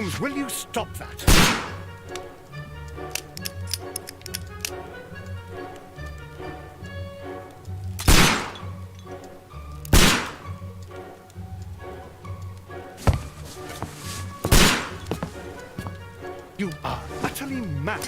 Holmes, will you stop that? You are utterly mad.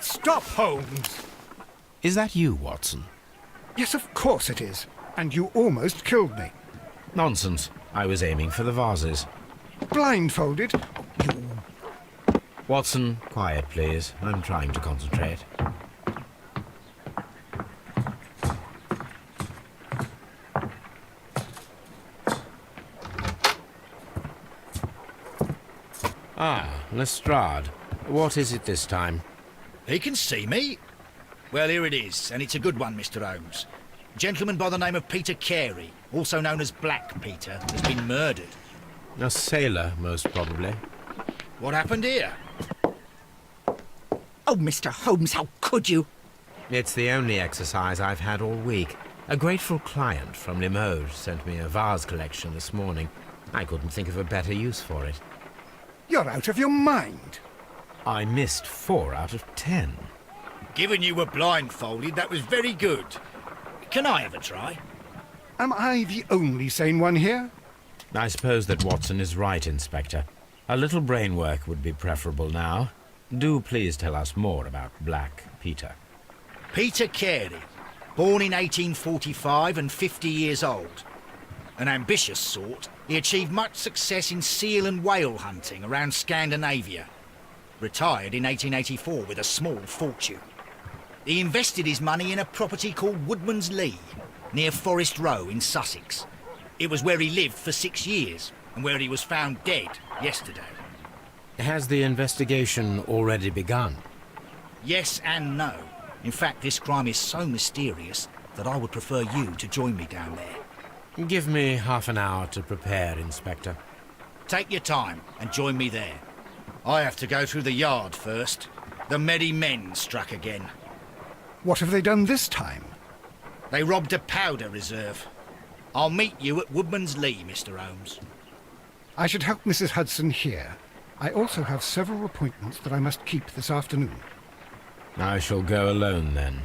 Stop, Holmes! Is that you, Watson? Yes, of course it is. And you almost killed me. Nonsense. I was aiming for the vases. Blindfolded? You... Watson, quiet, please. I'm trying to concentrate. Ah, Lestrade. What is it this time? He can see me. Well, here it is, and it's a good one, Mr. Holmes. A gentleman by the name of Peter Carey, also known as Black Peter, has been murdered. A sailor, most probably. What happened here? Oh, Mr. Holmes, how could you? It's the only exercise I've had all week. A grateful client from Limoges sent me a vase collection this morning. I couldn't think of a better use for it. You're out of your mind. I missed 4 out of 10. Given you were blindfolded, that was very good. Can I have a try? Am I the only sane one here? I suppose that Watson is right, Inspector. A little brain work would be preferable now. Do please tell us more about Black Peter. Peter Carey, born in 1845 and 50 years old. An ambitious sort, he achieved much success in seal and whale hunting around Scandinavia. Retired in 1884 with a small fortune. He invested his money in a property called Woodman's Lee, near Forest Row in Sussex. It was where he lived for 6 years, and where he was found dead yesterday. Has the investigation already begun? Yes and no. In fact, this crime is so mysterious that I would prefer you to join me down there. Give me half an hour to prepare, Inspector. Take your time and join me there. I have to go through the yard first. The merry men struck again. What have they done this time? They robbed a powder reserve. I'll meet you at Woodman's Lee, Mr. Holmes. I should help Mrs. Hudson here. I also have several appointments that I must keep this afternoon. I shall go alone, then.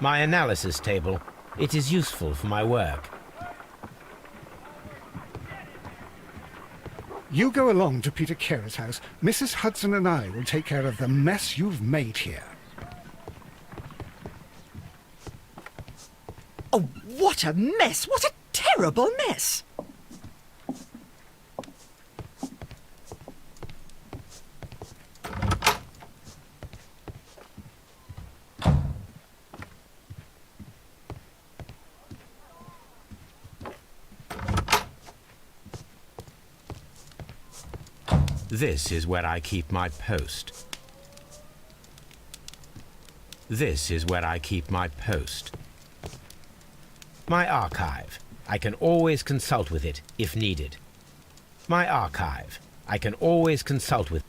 My analysis table. It is useful for my work. You go along to Peter Carer's house. Mrs. Hudson and I will take care of the mess you've made here. Oh, what a mess! What a terrible mess! This is where I keep my post. This is where I keep my post. My archive. I can always consult with it if needed. My archive. I can always consult with.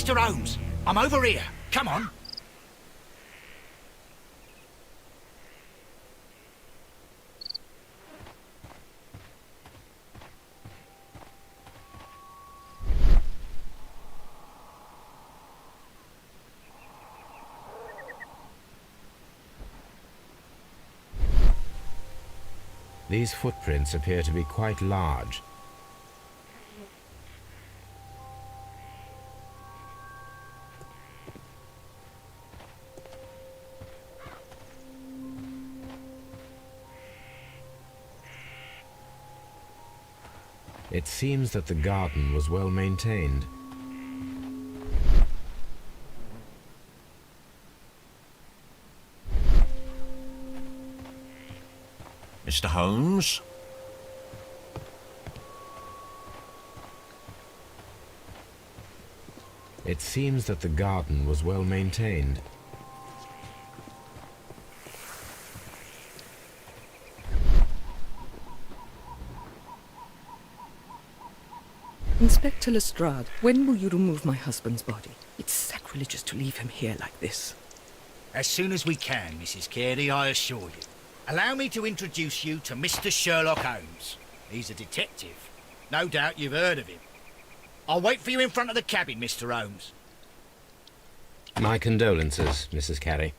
Mr. Holmes, I'm over here. Come on. These footprints appear to be quite large. It seems that the garden was well maintained. Mr. Holmes? It seems that the garden was well maintained. Inspector Lestrade, when will you remove my husband's body? It's sacrilegious to leave him here like this. As soon as we can, Mrs. Carey, I assure you. Allow me to introduce you to Mr. Sherlock Holmes. He's a detective. No doubt you've heard of him. I'll wait for you in front of the cabin, Mr. Holmes. My condolences, Mrs. Carey.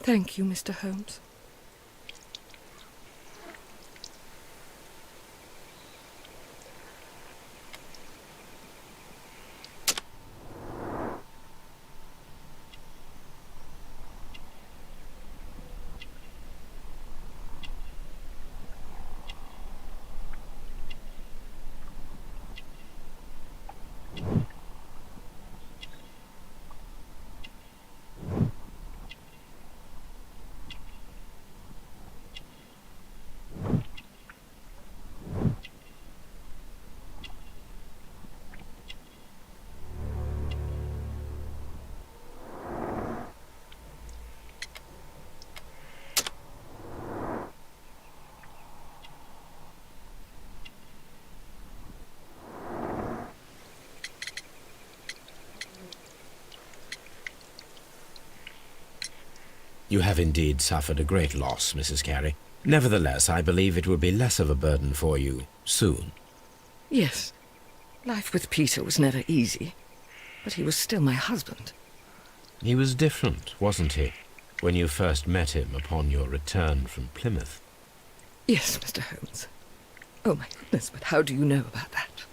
Thank you, Mr. Holmes. You have indeed suffered a great loss, Mrs. Carey. Nevertheless, I believe it will be less of a burden for you soon. Yes. Life with Peter was never easy, but he was still my husband. He was different, wasn't he, when you first met him upon your return from Plymouth? Yes, Mr. Holmes. Oh, my goodness, but how do you know about that?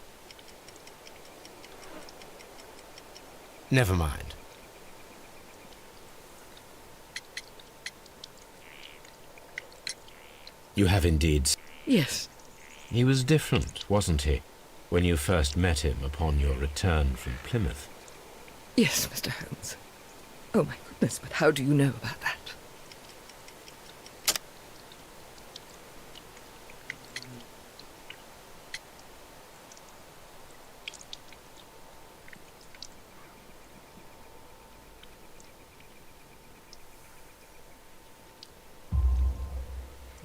Never mind. You have indeed... Yes. He was different, wasn't he, when you first met him upon your return from Plymouth? Yes, Mr. Holmes. Oh, my goodness, but how do you know about that?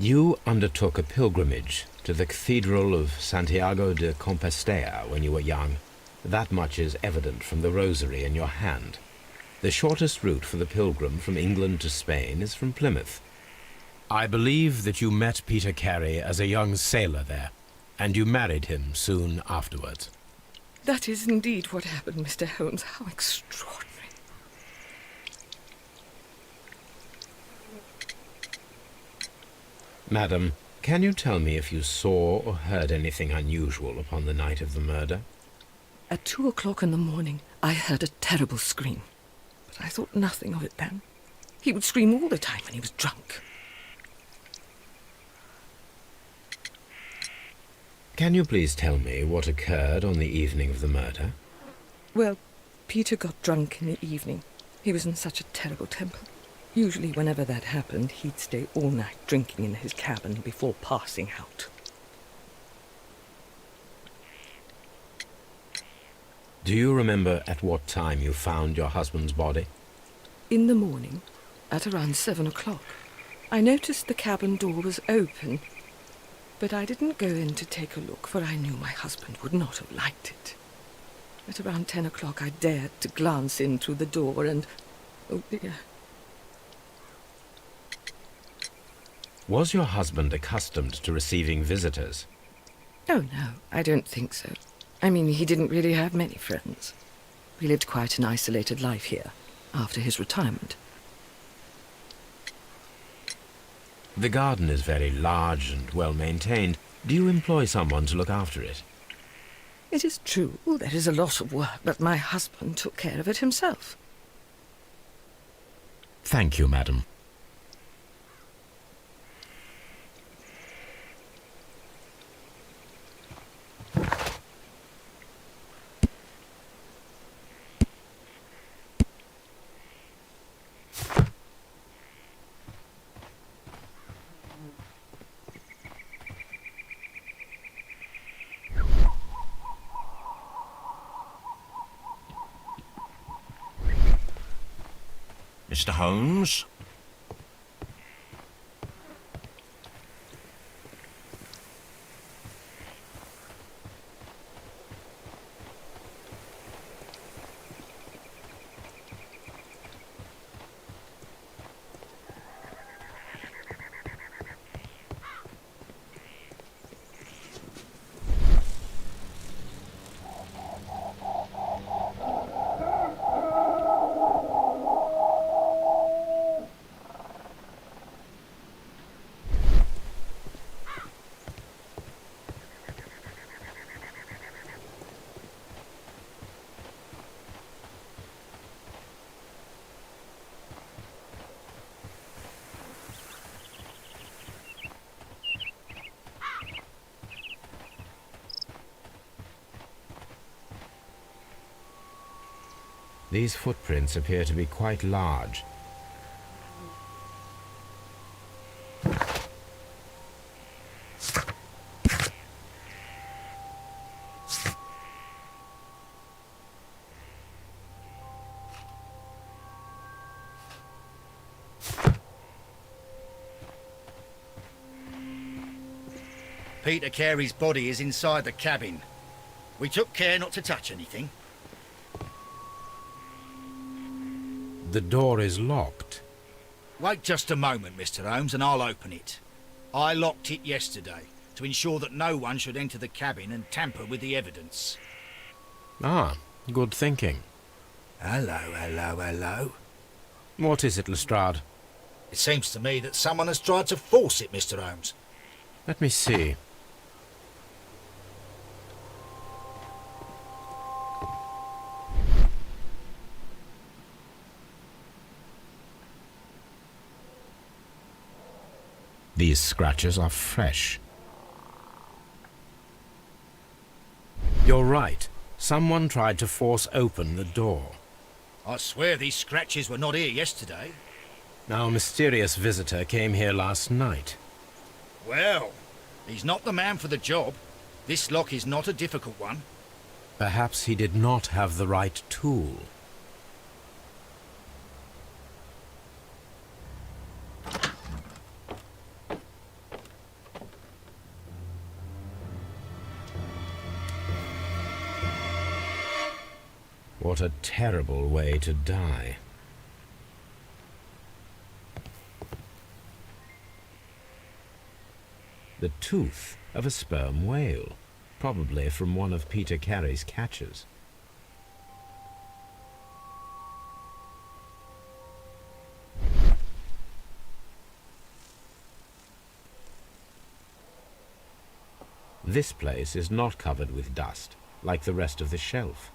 You undertook a pilgrimage to the Cathedral of Santiago de Compostela when you were young. That much is evident from the rosary in your hand. The shortest route for the pilgrim from England to Spain is from Plymouth. I believe that you met Peter Carey as a young sailor there, and you married him soon afterwards. That is indeed what happened, Mr. Holmes. How extraordinary. Madam, can you tell me if you saw or heard anything unusual upon the night of the murder? At 2 o'clock in the morning, I heard a terrible scream. But I thought nothing of it then. He would scream all the time when he was drunk. Can you please tell me what occurred on the evening of the murder? Well, Peter got drunk in the evening. He was in such a terrible temper. Usually, whenever that happened, he'd stay all night drinking in his cabin before passing out. Do you remember at what time you found your husband's body? In the morning, at around 7 o'clock, I noticed the cabin door was open, but I didn't go in to take a look, for I knew my husband would not have liked it. At around 10 o'clock, I dared to glance in through the door and... oh dear. Was your husband accustomed to receiving visitors? Oh, no, I don't think so. I mean, he didn't really have many friends. We lived quite an isolated life here, after his retirement. The garden is very large and well maintained. Do you employ someone to look after it? It is true, there is a lot of work, but my husband took care of it himself. Thank you, madam. Mr. Holmes? These footprints appear to be quite large. Peter Carey's body is inside the cabin. We took care not to touch anything. The door is locked. Wait just a moment, Mr. Holmes, and I'll open it. I locked it yesterday to ensure that no one should enter the cabin and tamper with the evidence. Ah, good thinking. Hello, hello, hello. What is it, Lestrade? It seems to me that someone has tried to force it, Mr. Holmes. Let me see. These scratches are fresh. You're right. Someone tried to force open the door. I swear these scratches were not here yesterday. Our mysterious visitor came here last night. Well, he's not the man for the job. This lock is not a difficult one. Perhaps he did not have the right tool. What a terrible way to die. The tooth of a sperm whale, probably from one of Peter Carey's catches. This place is not covered with dust, like the rest of the shelf.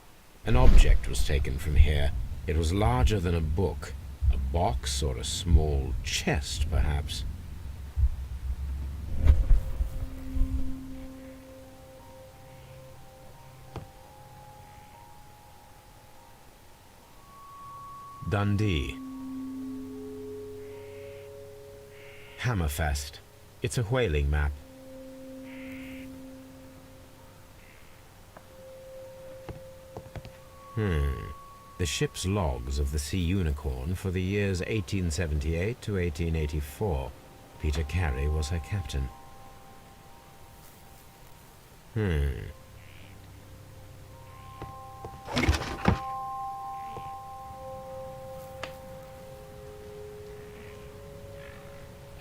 An object was taken from here. It was larger than a book, a box or a small chest, perhaps. Dundee. Hammerfest. It's a whaling map. The ship's logs of the Sea Unicorn for the years 1878 to 1884. Peter Carey was her captain.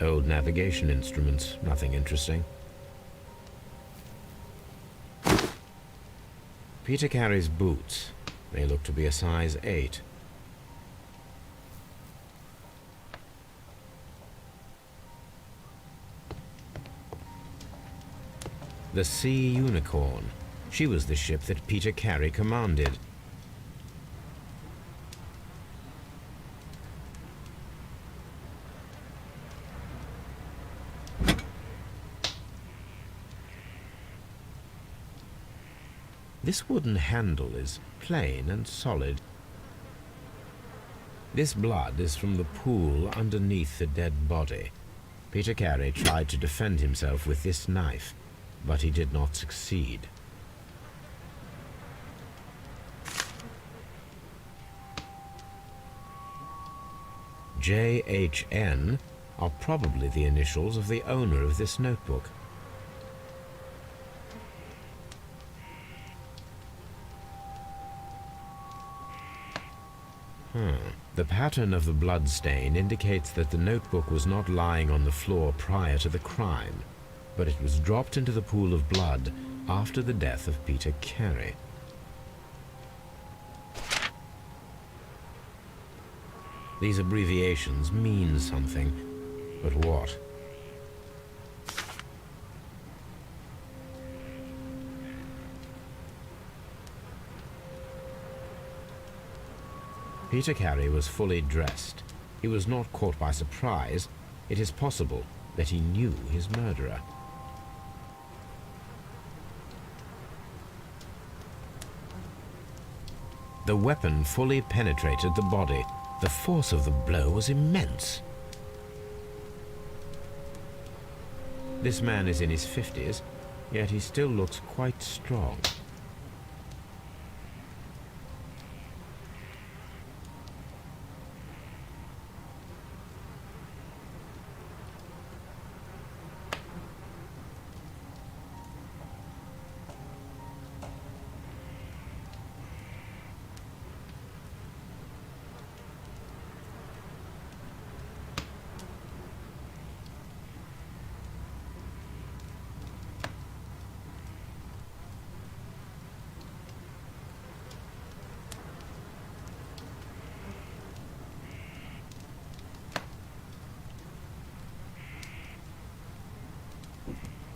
Old navigation instruments, nothing interesting. Peter Carey's boots. They look to be a size 8. The Sea Unicorn. She was the ship that Peter Carey commanded. This wooden handle is plain and solid. This blood is from the pool underneath the dead body. Peter Carey tried to defend himself with this knife, but he did not succeed. J.H.N. are probably the initials of the owner of this notebook. The pattern of the blood stain indicates that the notebook was not lying on the floor prior to the crime, but it was dropped into the pool of blood after the death of Peter Carey. These abbreviations mean something, but what? Peter Carey was fully dressed. He was not caught by surprise. It is possible that he knew his murderer. The weapon fully penetrated the body. The force of the blow was immense. This man is in his 50s, yet he still looks quite strong.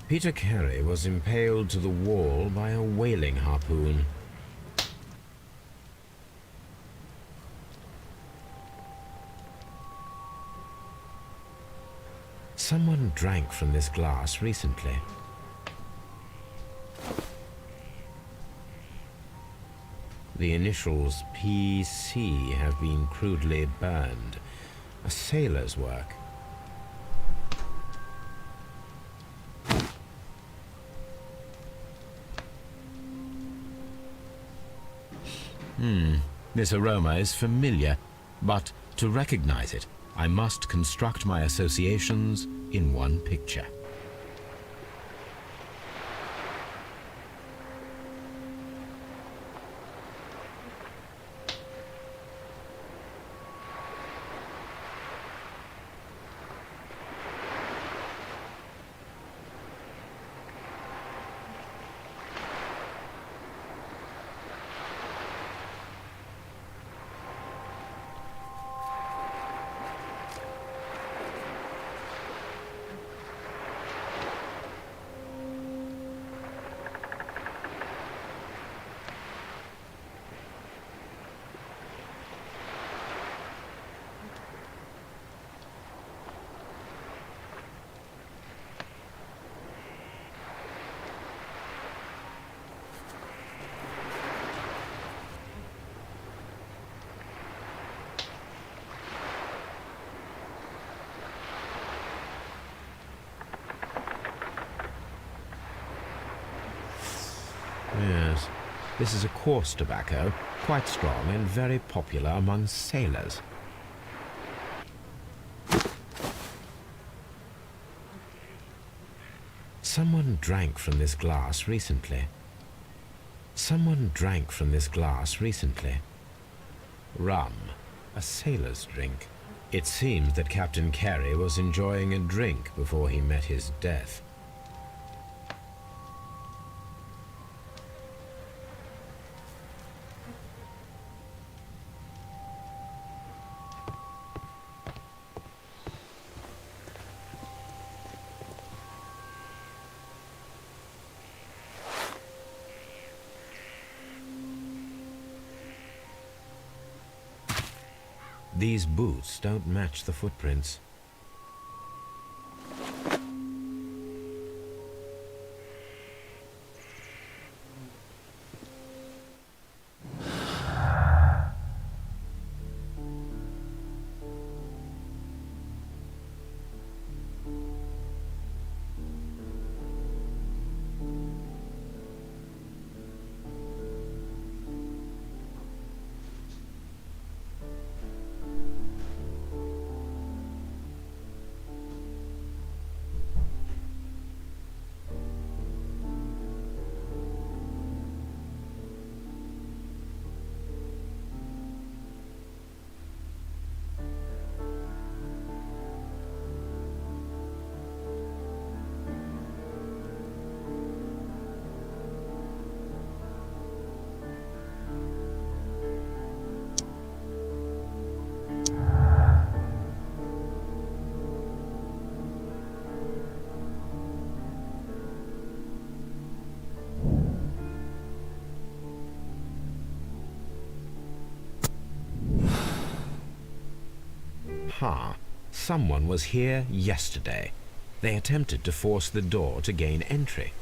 Peter Carey was impaled to the wall by a whaling harpoon. Someone drank from this glass recently. The initials PC have been crudely burned. A sailor's work. This aroma is familiar, but to recognize it, I must construct my associations in one picture. Yes, this is a coarse tobacco, quite strong and very popular among sailors. Someone drank from this glass recently. Someone drank from this glass recently. Rum, a sailor's drink. It seems that Captain Carey was enjoying a drink before he met his death. These boots don't match the footprints. Someone was here yesterday. They attempted to force the door to gain entry.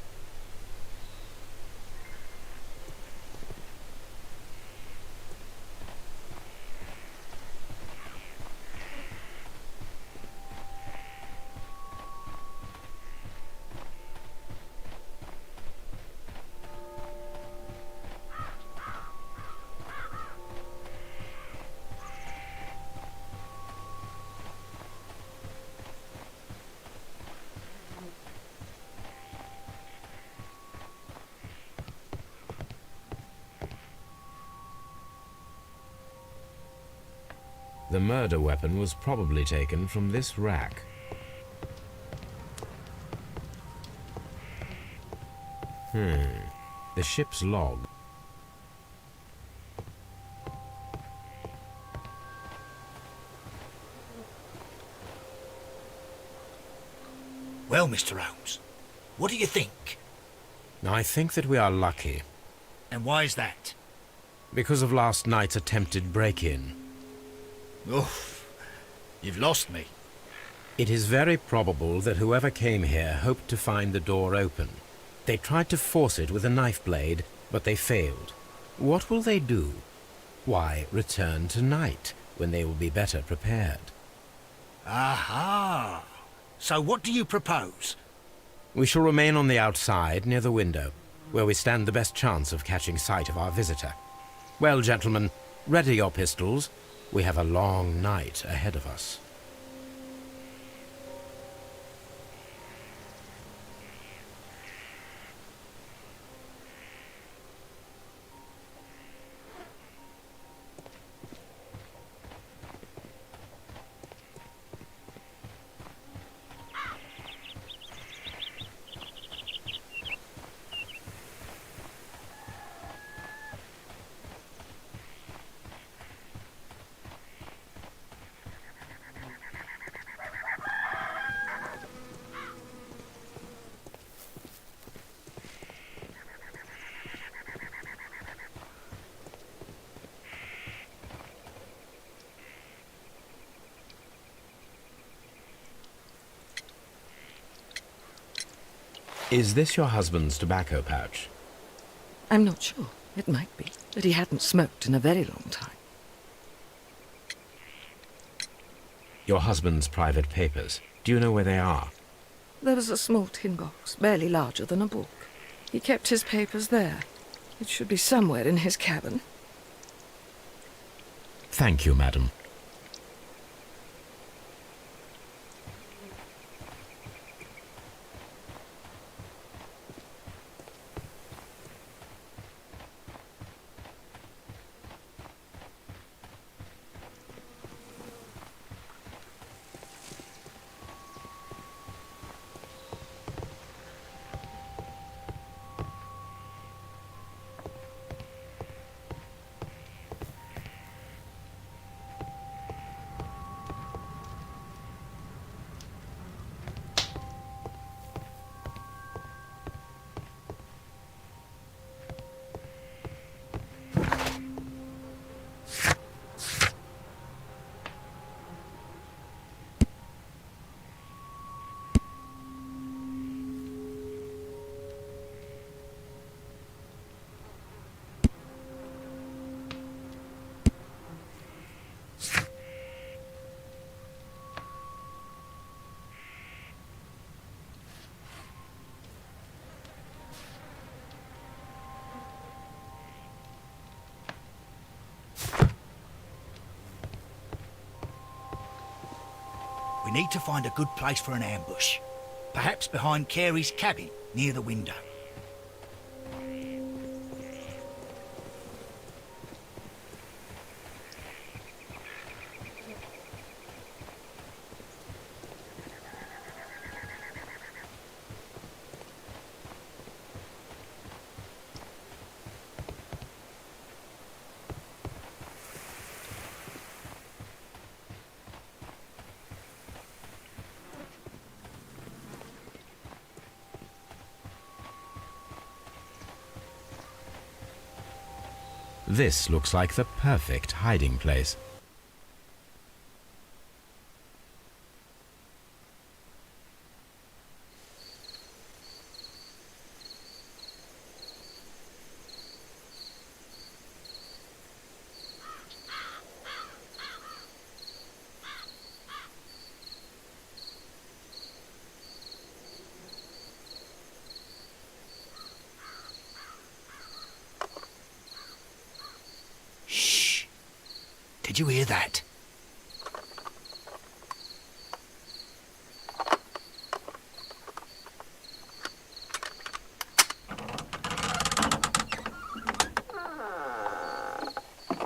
The murder weapon was probably taken from this rack. The ship's log. Well, Mr. Holmes, what do you think? I think that we are lucky, And why is that? because of last night's attempted break-in. Oof, you've lost me. It is very probable that whoever came here hoped to find the door open. They tried to force it with a knife blade, but they failed. What will they do? Why, return tonight, when they will be better prepared. Aha! So what do you propose? We shall remain on the outside, near the window, where we stand the best chance of catching sight of our visitor. Well, gentlemen, ready your pistols. We have a long night ahead of us. Is this your husband's tobacco pouch? I'm not sure. It might be, but he hadn't smoked in a very long time. Your husband's private papers. Do you know where they are? There was a small tin box, barely larger than a book. He kept his papers there. It should be somewhere in his cabin. Thank you, madam. We need to find a good place for an ambush. Perhaps behind Carey's cabin, near the window. This looks like the perfect hiding place. Did you hear that?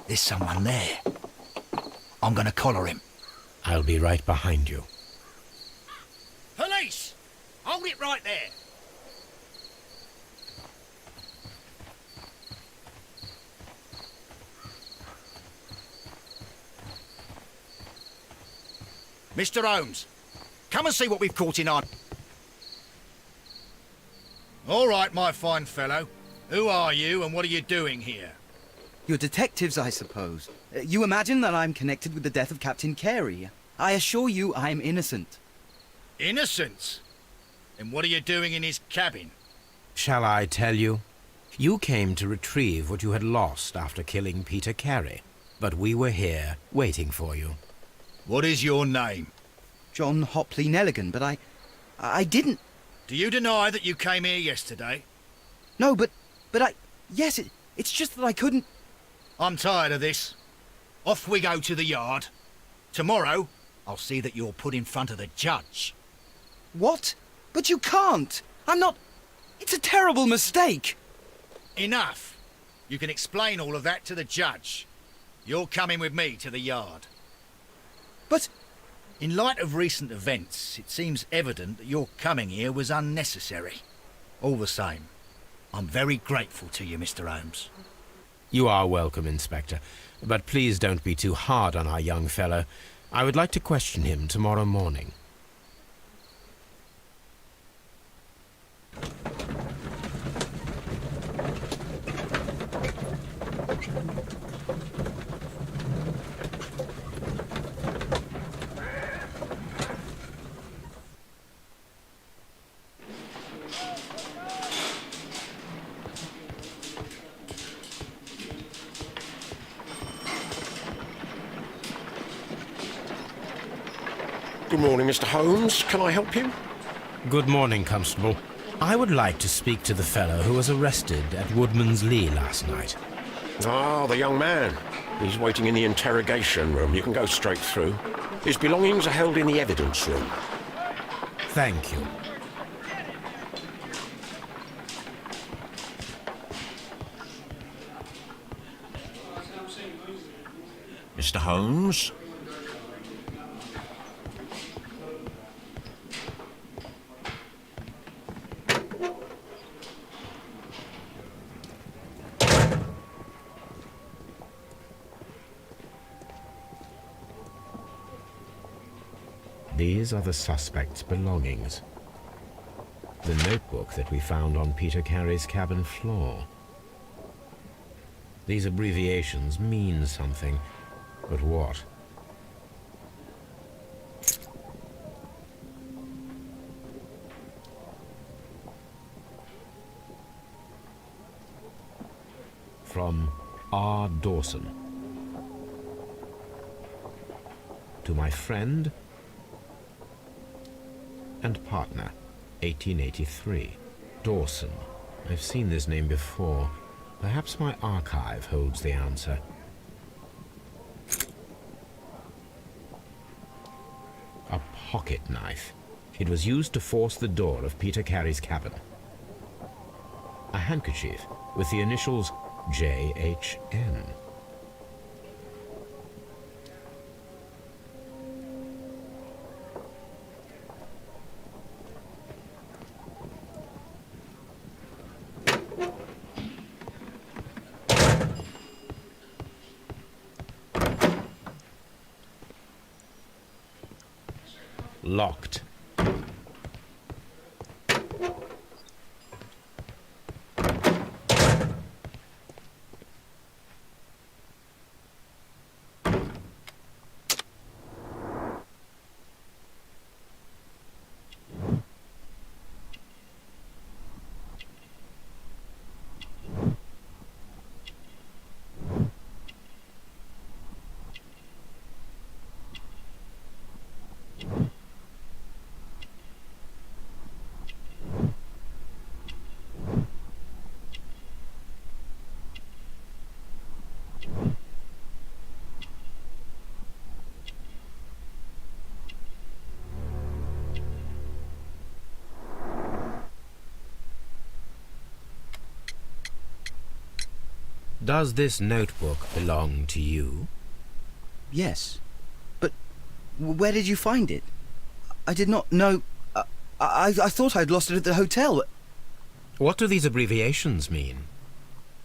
There's someone there. I'm gonna collar him. I'll be right behind you. Police! Hold it right there. Mr. Holmes, come and see what we've caught in our... All right, my fine fellow. Who are you and what are you doing here? You're detectives, I suppose. You imagine that I'm connected with the death of Captain Carey. I assure you I'm innocent. Innocent? And what are you doing in his cabin? Shall I tell you? You came to retrieve what you had lost after killing Peter Carey, but we were here, waiting for you. What is your name? John Hopley Nelligan, but I didn't... Do you deny that you came here yesterday? No, but yes, it's just that I couldn't... I'm tired of this. Off we go to the yard. Tomorrow, I'll see that you're put in front of the judge. What? But you can't! I'm not... It's a terrible mistake! Enough. You can explain all of that to the judge. You're coming with me to the yard. But... In light of recent events, it seems evident that your coming here was unnecessary. All the same, I'm very grateful to you, Mr. Holmes. You are welcome, Inspector, but please don't be too hard on our young fellow. I would like to question him tomorrow morning. Good morning, Mr. Holmes. Can I help you? Good morning, Constable. I would like to speak to the fellow who was arrested at Woodman's Lee last night. Ah, the young man. He's waiting in the interrogation room. You can go straight through. His belongings are held in the evidence room. Thank you. Mr. Holmes? These are the suspect's belongings. The notebook that we found on Peter Carey's cabin floor. These abbreviations mean something, but what? From R. Dawson. To my friend and partner, 1883. Dawson. I've seen this name before. Perhaps my archive holds the answer. A pocket knife. It was used to force the door of Peter Carey's cabin. A handkerchief with the initials J.H.N. Locked. Does this notebook belong to you? Yes. Where did you find it? I did not know... I thought I'd lost it at the hotel. What do these abbreviations mean?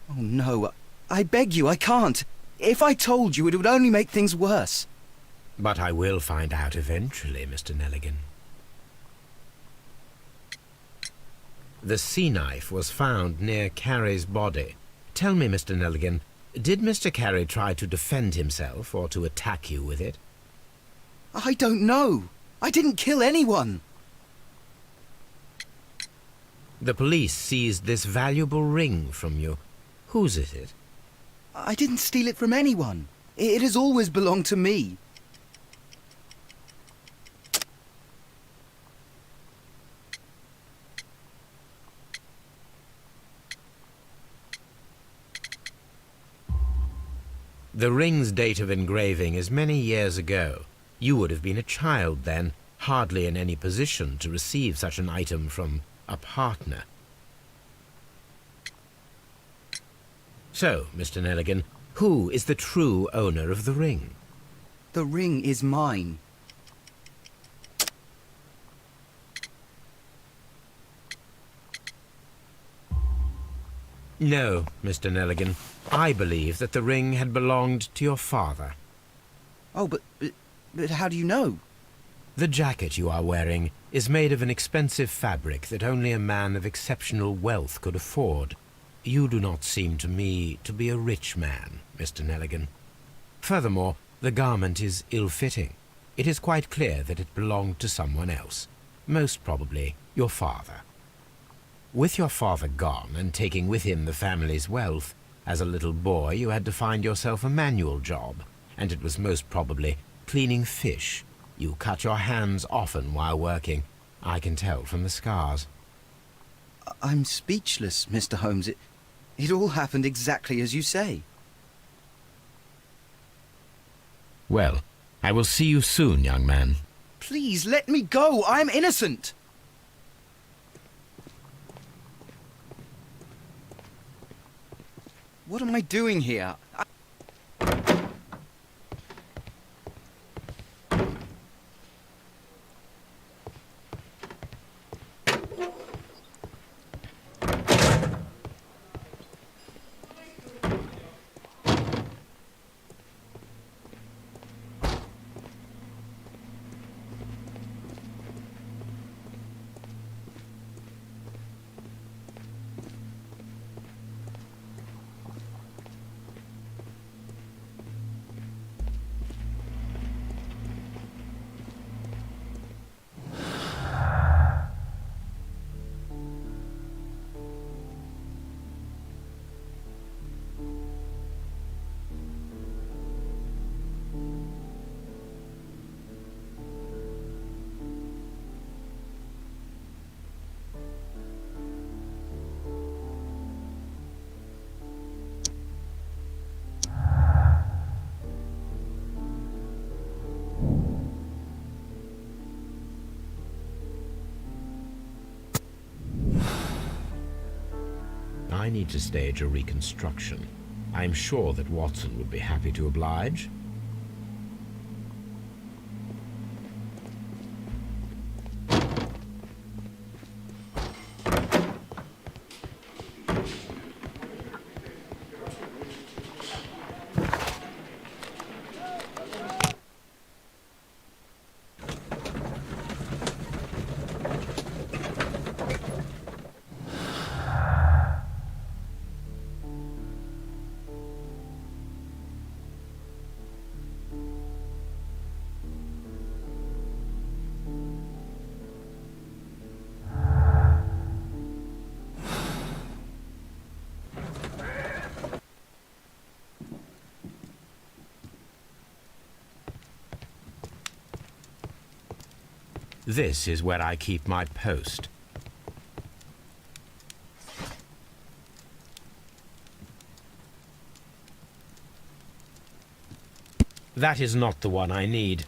Oh, no. I beg you, I can't. If I told you, it would only make things worse. But I will find out eventually, Mr. Nelligan. The sea knife was found near Carey's body. Tell me, Mr. Nelligan, did Mr. Carey try to defend himself or to attack you with it? I don't know. I didn't kill anyone. The police seized this valuable ring from you. Whose is it? I didn't steal it from anyone. It has always belonged to me. The ring's date of engraving is many years ago. You would have been a child then, hardly in any position to receive such an item from a partner. So, Mr. Nelligan, who is the true owner of the ring? The ring is mine. No, Mr. Nelligan. I believe that the ring had belonged to your father. Oh, but how do you know? The jacket you are wearing is made of an expensive fabric that only a man of exceptional wealth could afford. You do not seem to me to be a rich man, Mr. Nelligan. Furthermore, the garment is ill-fitting. It is quite clear that it belonged to someone else, most probably your father. With your father gone and taking with him the family's wealth, as a little boy you had to find yourself a manual job, and it was most probably cleaning fish. You cut your hands often while working. I can tell from the scars. I'm speechless, Mr. Holmes. It all happened exactly as you say. Well, I will see you soon, young man. Please, let me go. I'm innocent. What am I doing here? I need to stage a reconstruction. I'm sure that Watson would be happy to oblige. This is where I keep my post. That is not the one I need.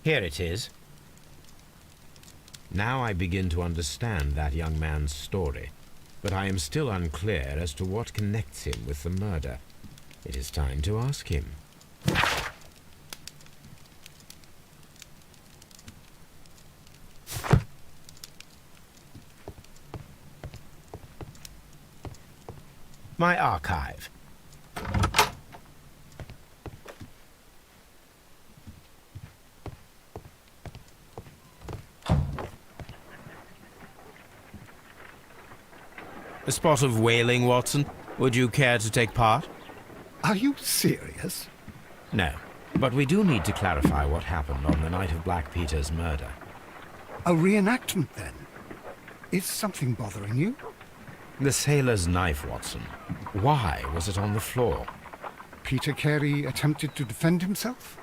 Here it is. Now I begin to understand that young man's story, but I am still unclear as to what connects him with the murder. It is time to ask him. My archive. A spot of whaling, Watson. Would you care to take part? Are you serious? No, but we do need to clarify what happened on the night of Black Peter's murder. A reenactment, then? Is something bothering you? The sailor's knife, Watson. Why was it on the floor? Peter Carey attempted to defend himself?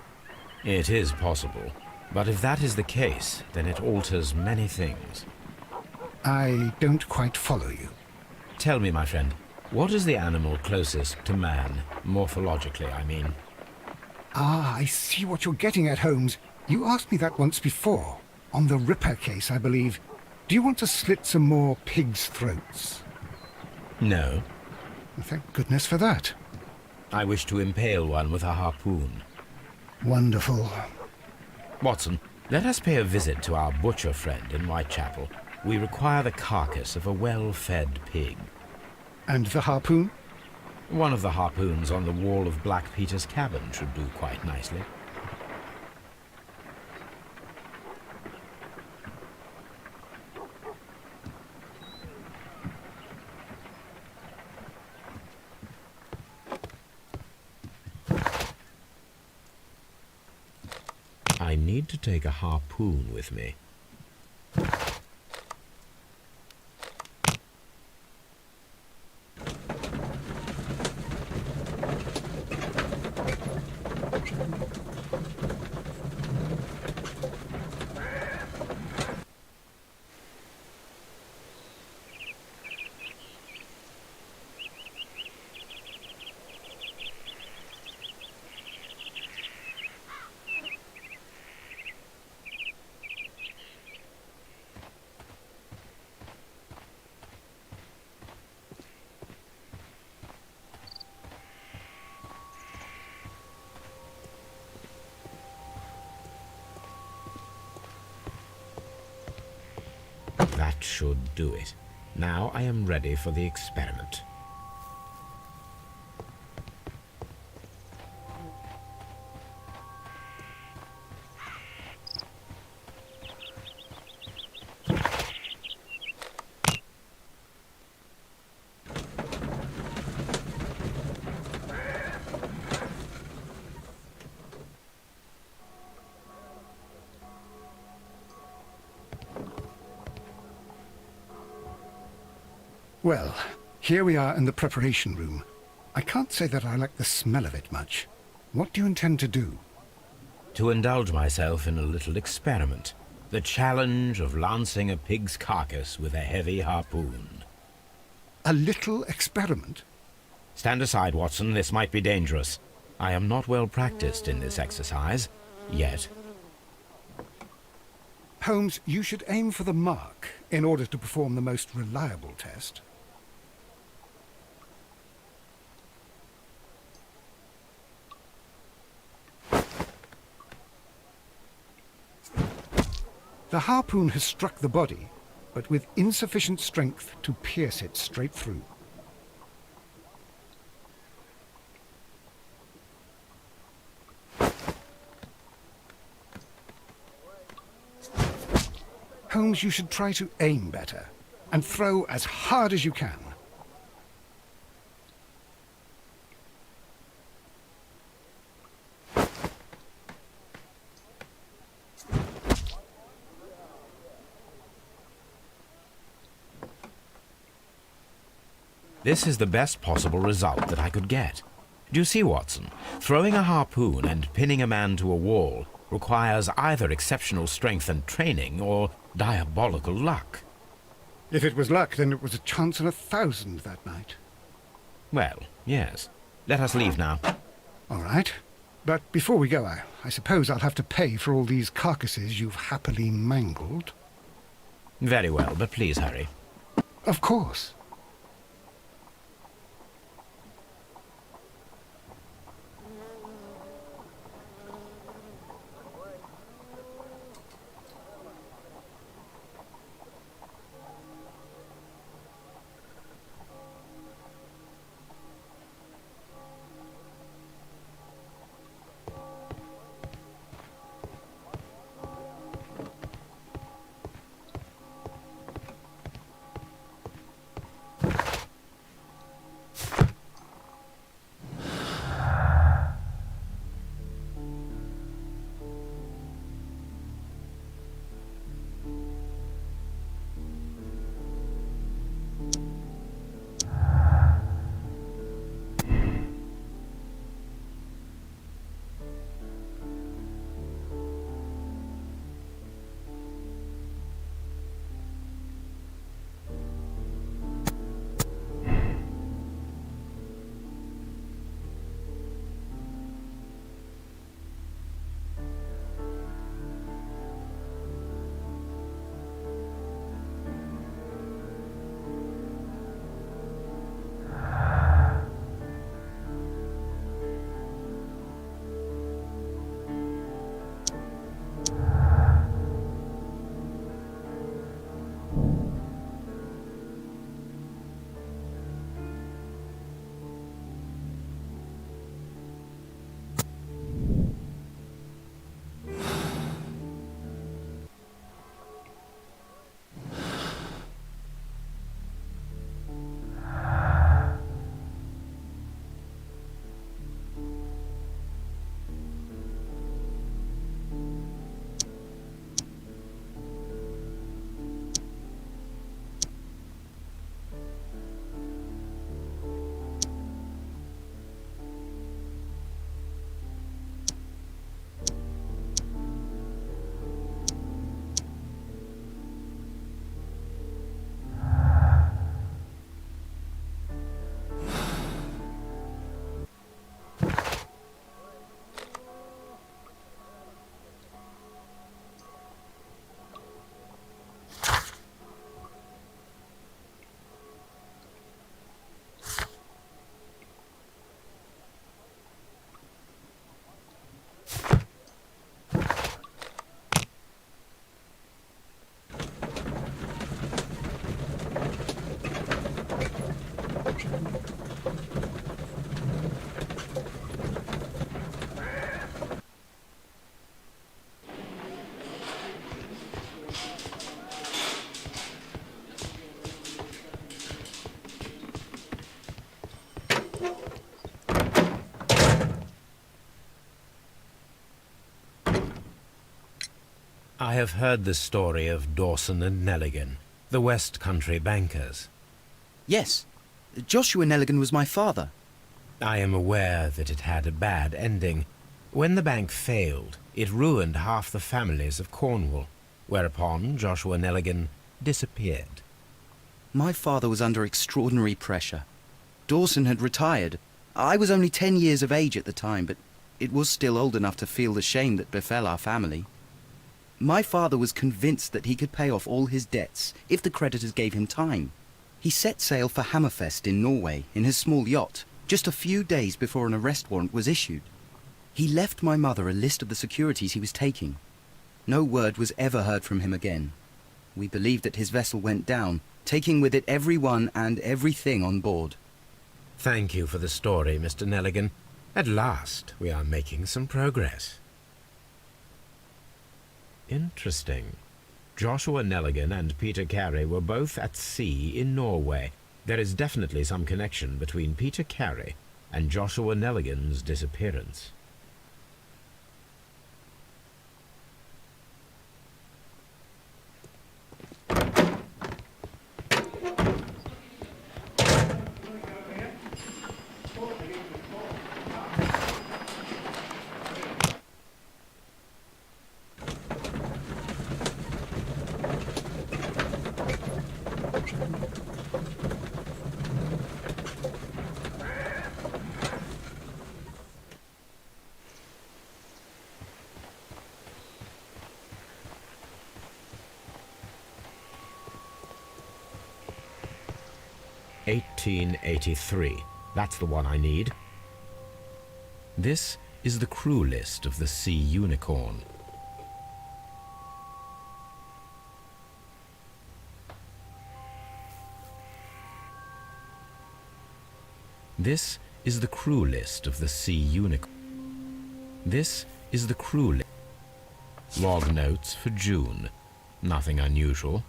It is possible, but if that is the case, then it alters many things. I don't quite follow you. Tell me, my friend, what is the animal closest to man, morphologically, I mean? Ah, I see what you're getting at, Holmes. You asked me that once before. On the Ripper case, I believe. Do you want to slit some more pigs' throats? No. Thank goodness for that. I wish to impale one with a harpoon. Wonderful. Watson, let us pay a visit to our butcher friend in Whitechapel. We require the carcass of a well-fed pig. And the harpoon? One of the harpoons on the wall of Black Peter's cabin should do quite nicely. I need to take a harpoon with me. That should do it. Now I am ready for the experiment. Well, here we are in the preparation room. I can't say that I like the smell of it much. What do you intend to do? To indulge myself in a little experiment. The challenge of lancing a pig's carcass with a heavy harpoon. A little experiment? Stand aside, Watson. This might be dangerous. I am not well practiced in this exercise. Yet. Holmes, you should aim for the mark in order to perform the most reliable test. The harpoon has struck the body, but with insufficient strength to pierce it straight through. Holmes, you should try to aim better, and throw as hard as you can. This is the best possible result that I could get. Do you see, Watson? Throwing a harpoon and pinning a man to a wall requires either exceptional strength and training or diabolical luck. If it was luck, then it was a chance in 1,000 that night. Well, yes. Let us leave now. All right. But before we go, I suppose I'll have to pay for all these carcasses you've happily mangled. Very well, but please hurry. Of course. I have heard the story of Dawson and Nelligan, the West Country bankers. Yes, Joshua Nelligan was my father. I am aware that it had a bad ending. When the bank failed, it ruined half the families of Cornwall, whereupon Joshua Nelligan disappeared. My father was under extraordinary pressure. Dawson had retired. I was only 10 years of age at the time, but it was still old enough to feel the shame that befell our family. My father was convinced that he could pay off all his debts if the creditors gave him time. He set sail for Hammerfest in Norway in his small yacht, just a few days before an arrest warrant was issued. He left my mother a list of the securities he was taking. No word was ever heard from him again. We believe that his vessel went down, taking with it everyone and everything on board. Thank you for the story, Mr. Nelligan. At last, we are making some progress. Interesting. Joshua Nelligan and Peter Carey were both at sea in Norway. There is definitely some connection between Peter Carey and Joshua Nelligan's disappearance. 1883. That's the one I need. This is the crew list of the Sea Unicorn. This is the crew list of the Sea Unicorn. This is the crew list. Log notes for June. Nothing unusual.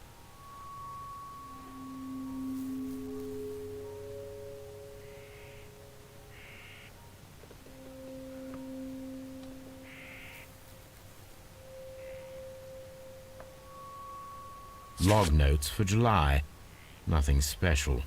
Log notes for July. Nothing special.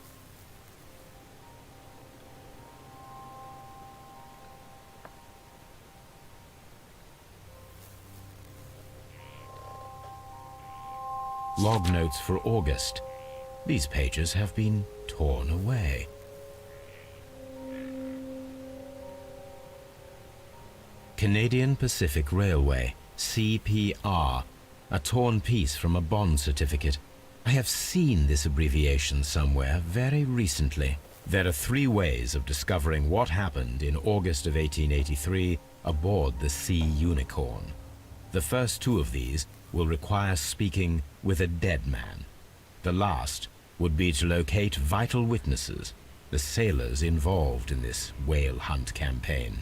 Log notes for August. These pages have been torn away. Canadian Pacific Railway, CPR, a torn piece from a bond certificate. I have seen this abbreviation somewhere very recently. There are 3 ways of discovering what happened in August of 1883 aboard the Sea Unicorn. The first 2 of these will require speaking with a dead man. The last would be to locate vital witnesses, the sailors involved in this whale hunt campaign.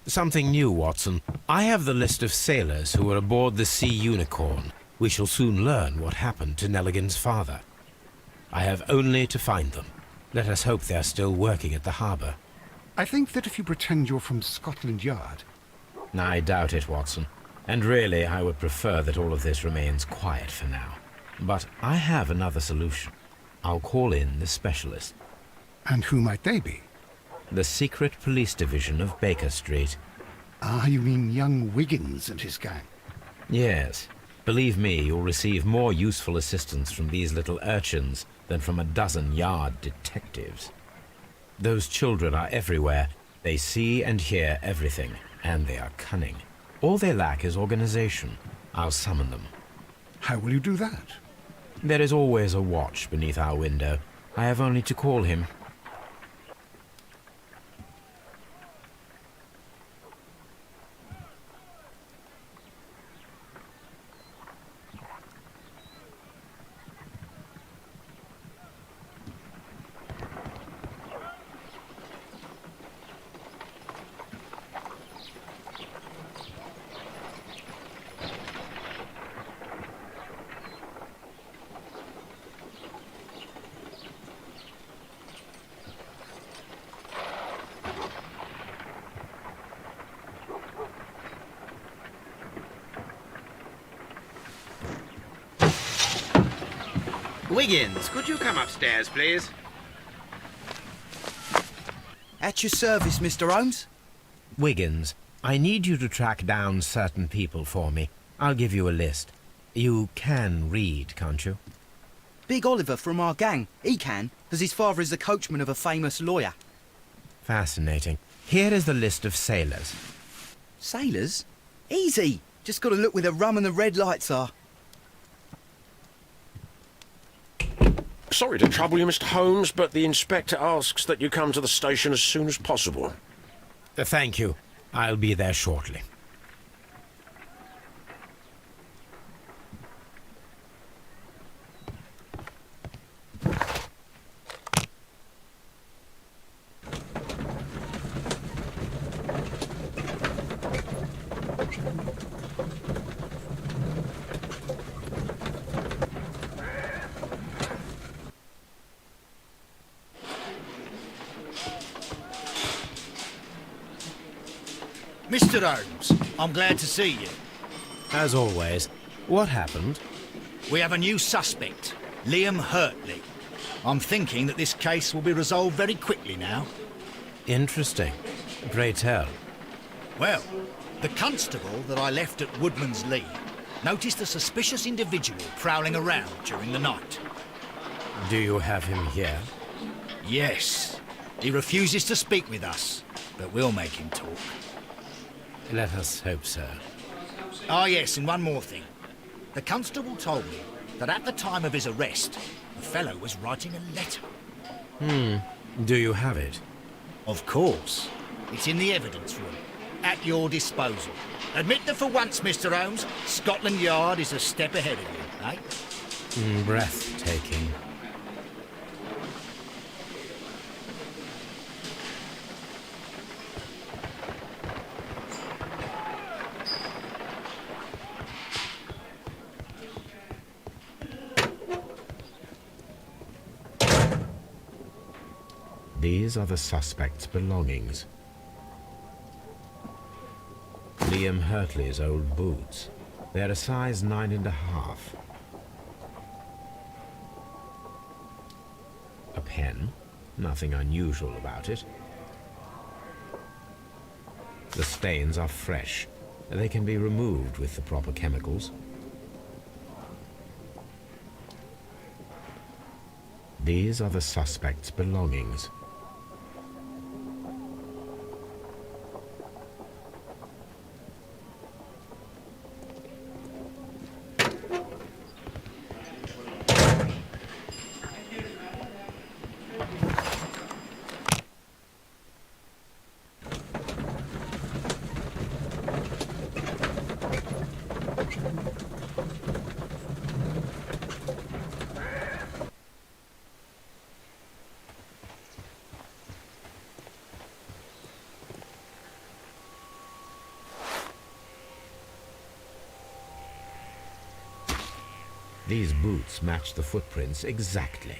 Something new, Watson. I have the list of sailors who were aboard the Sea Unicorn. We shall soon learn what happened to Nelligan's father. I have only to find them. Let us hope they are still working at the harbour. I think that if you pretend you're from Scotland Yard... I doubt it, Watson. And really, I would prefer that all of this remains quiet for now. But I have another solution. I'll call in the specialist. And who might they be? The secret police division of Baker Street. Ah, you mean young Wiggins and his gang? Yes. Believe me, you'll receive more useful assistance from these little urchins than from a dozen yard detectives. Those children are everywhere. They see and hear everything, and they are cunning. All they lack is organization. I'll summon them. How will you do that? There is always a watch beneath our window. I have only to call him. Wiggins, could you come upstairs, please? At your service, Mr. Holmes. Wiggins, I need you to track down certain people for me. I'll give you a list. You can read, can't you? Big Oliver from our gang. He can, as his father is the coachman of a famous lawyer. Fascinating. Here is the list of sailors. Sailors? Easy. Just got to look where the rum and the red lights are. Sorry to trouble you, Mr. Holmes, but the inspector asks that you come to the station as soon as possible. Thank you. I'll be there shortly. Mr. Holmes, I'm glad to see you. As always. What happened? We have a new suspect, Liam Hurtley. I'm thinking that this case will be resolved very quickly now. Interesting. Pray tell. Well, the constable that I left at Woodman's Lee noticed a suspicious individual prowling around during the night. Do you have him here? Yes. He refuses to speak with us, but we'll make him talk. Let us hope so. Ah, yes, and one more thing. The constable told me that at the time of his arrest, the fellow was writing a letter. Do you have it? Of course. It's in the evidence room, at your disposal. Admit that for once, Mr. Holmes, Scotland Yard is a step ahead of you, eh? Breathtaking. These are the suspect's belongings. Liam Hurtley's old boots. They're a size 9.5. A pen. Nothing unusual about it. The stains are fresh. They can be removed with the proper chemicals. These are the suspect's belongings. These boots match the footprints exactly.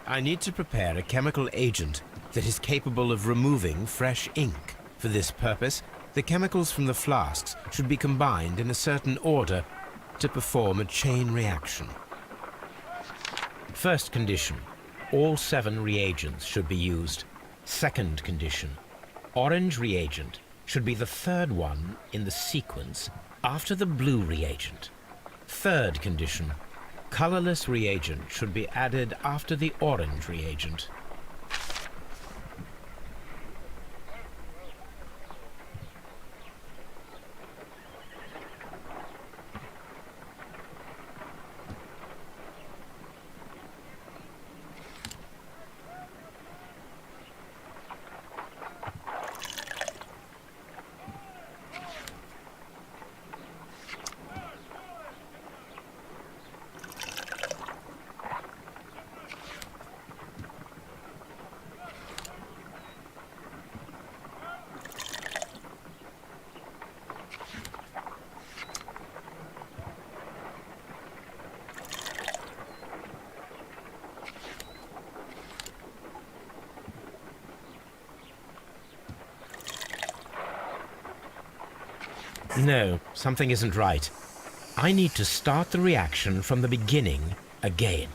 I need to prepare a chemical agent that is capable of removing fresh ink. For this purpose, the chemicals from the flasks should be combined in a certain order to perform a chain reaction. First condition, all 7 reagents should be used. Second condition, orange reagent should be the third one in the sequence after the blue reagent. Third condition, colorless reagent should be added after the orange reagent. No, something isn't right. I need to start the reaction from the beginning again.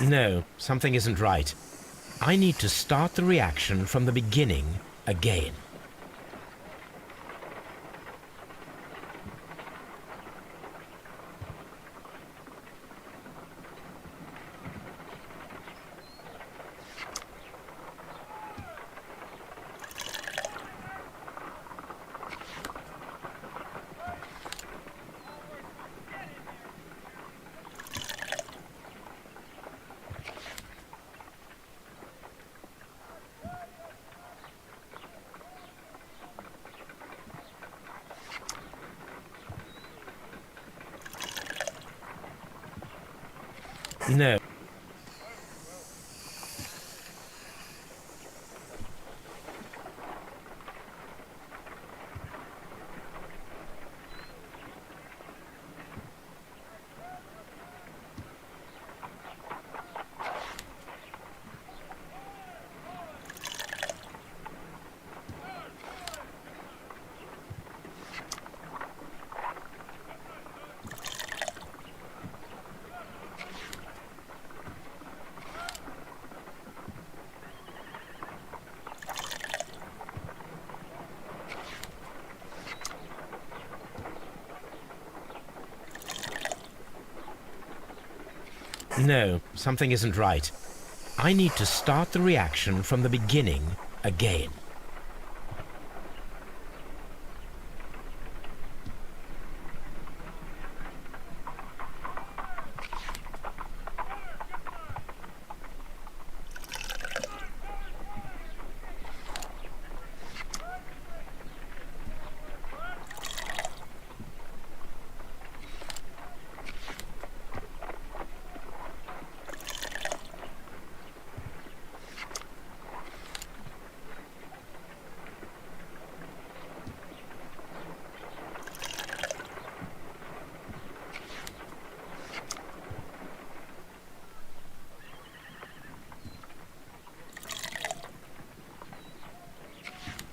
No, something isn't right. I need to start the reaction from the beginning again. No. No, something isn't right. I need to start the reaction from the beginning again.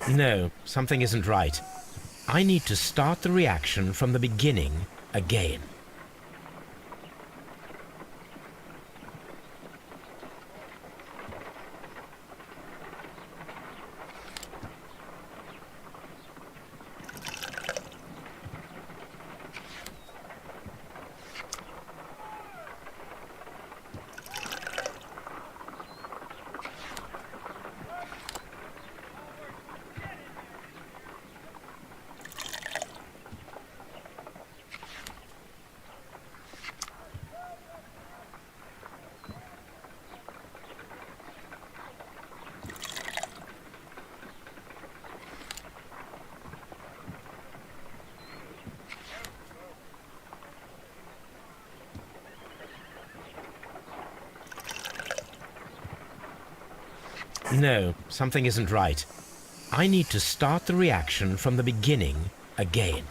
No, something isn't right. I need to start the reaction from the beginning again. No, something isn't right. I need to start the reaction from the beginning again.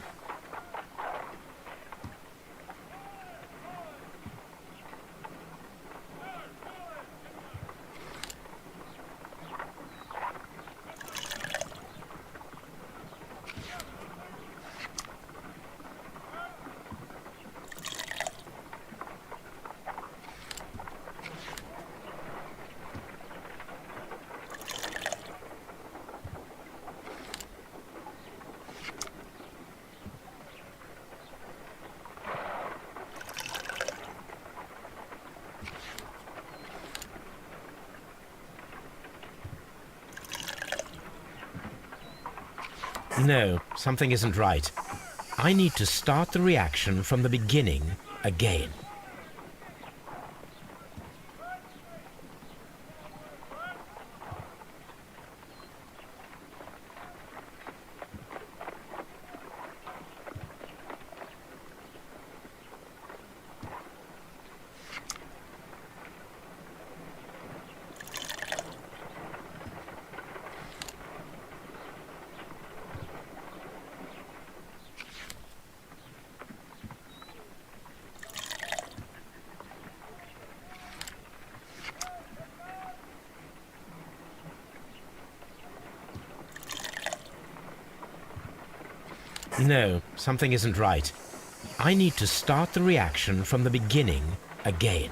No, something isn't right. I need to start the reaction from the beginning again. No, something isn't right. I need to start the reaction from the beginning again.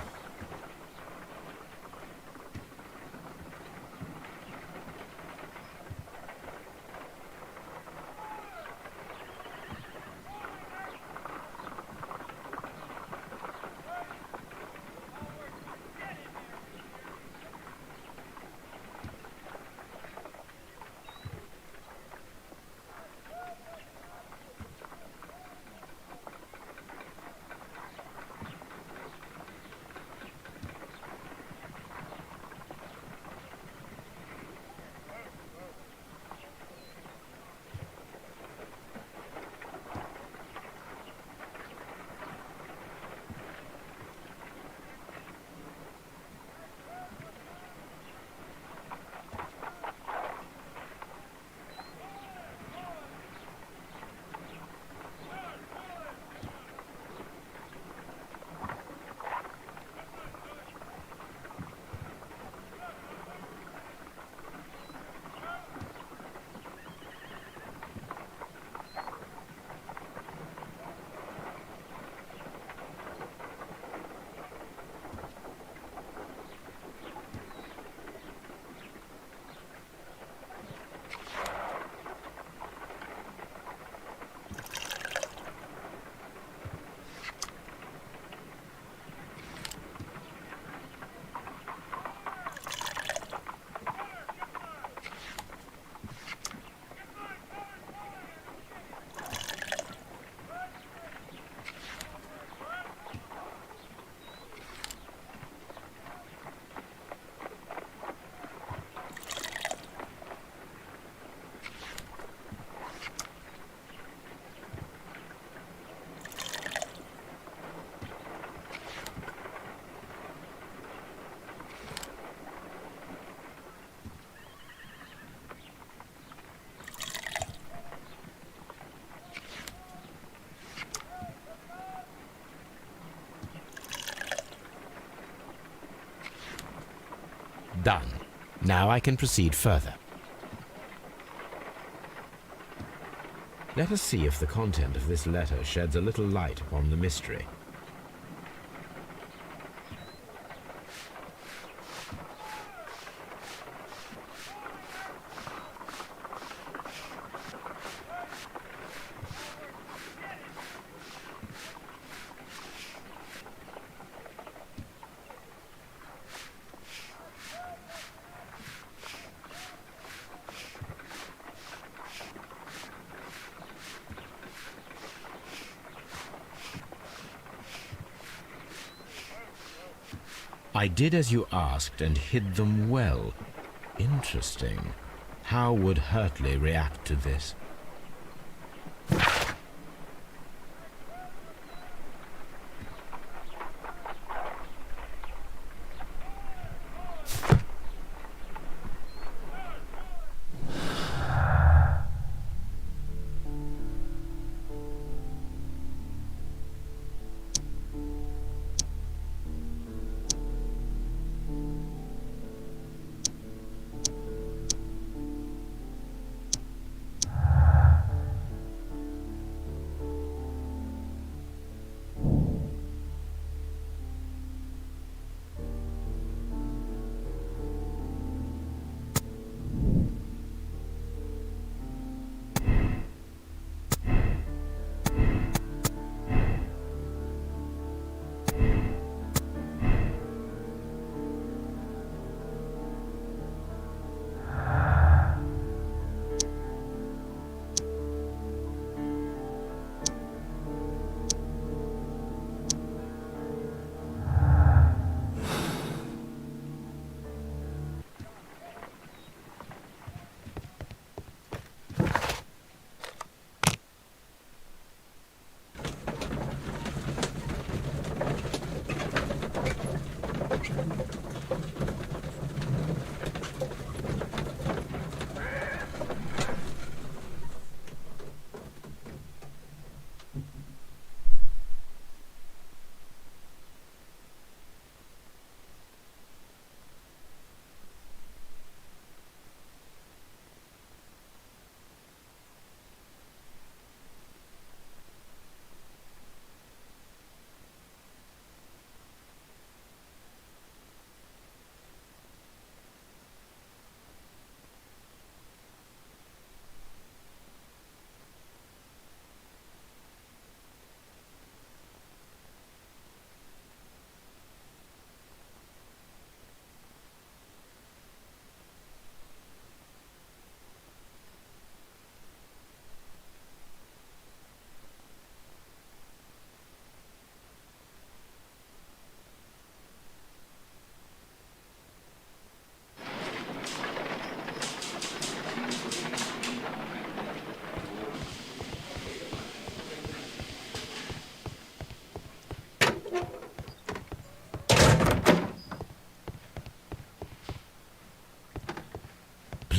Now I can proceed further. Let us see if the content of this letter sheds a little light upon the mystery. I did as you asked and hid them well. Interesting. How would Hurtley react to this?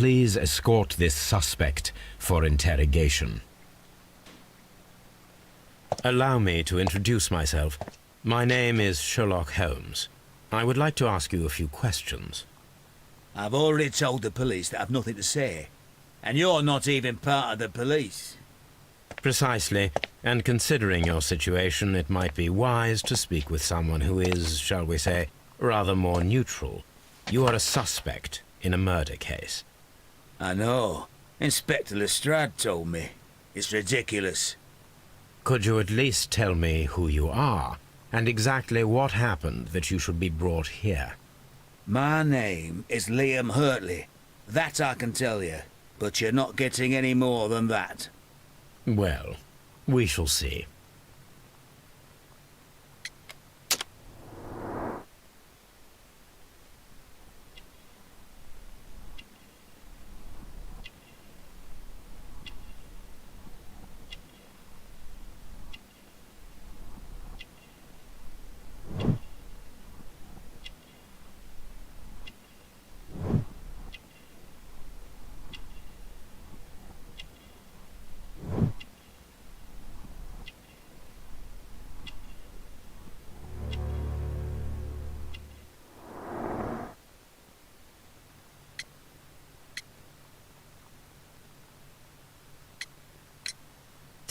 Please escort this suspect for interrogation. Allow me to introduce myself. My name is Sherlock Holmes. I would like to ask you a few questions. I've already told the police that I've nothing to say. And you're not even part of the police. Precisely, and considering your situation, it might be wise to speak with someone who is, shall we say, rather more neutral. You are a suspect in a murder case. I know. Inspector Lestrade told me. It's ridiculous. Could you at least tell me who you are, and exactly what happened that you should be brought here? My name is Liam Hurtley. That I can tell you. But you're not getting any more than that. Well, we shall see.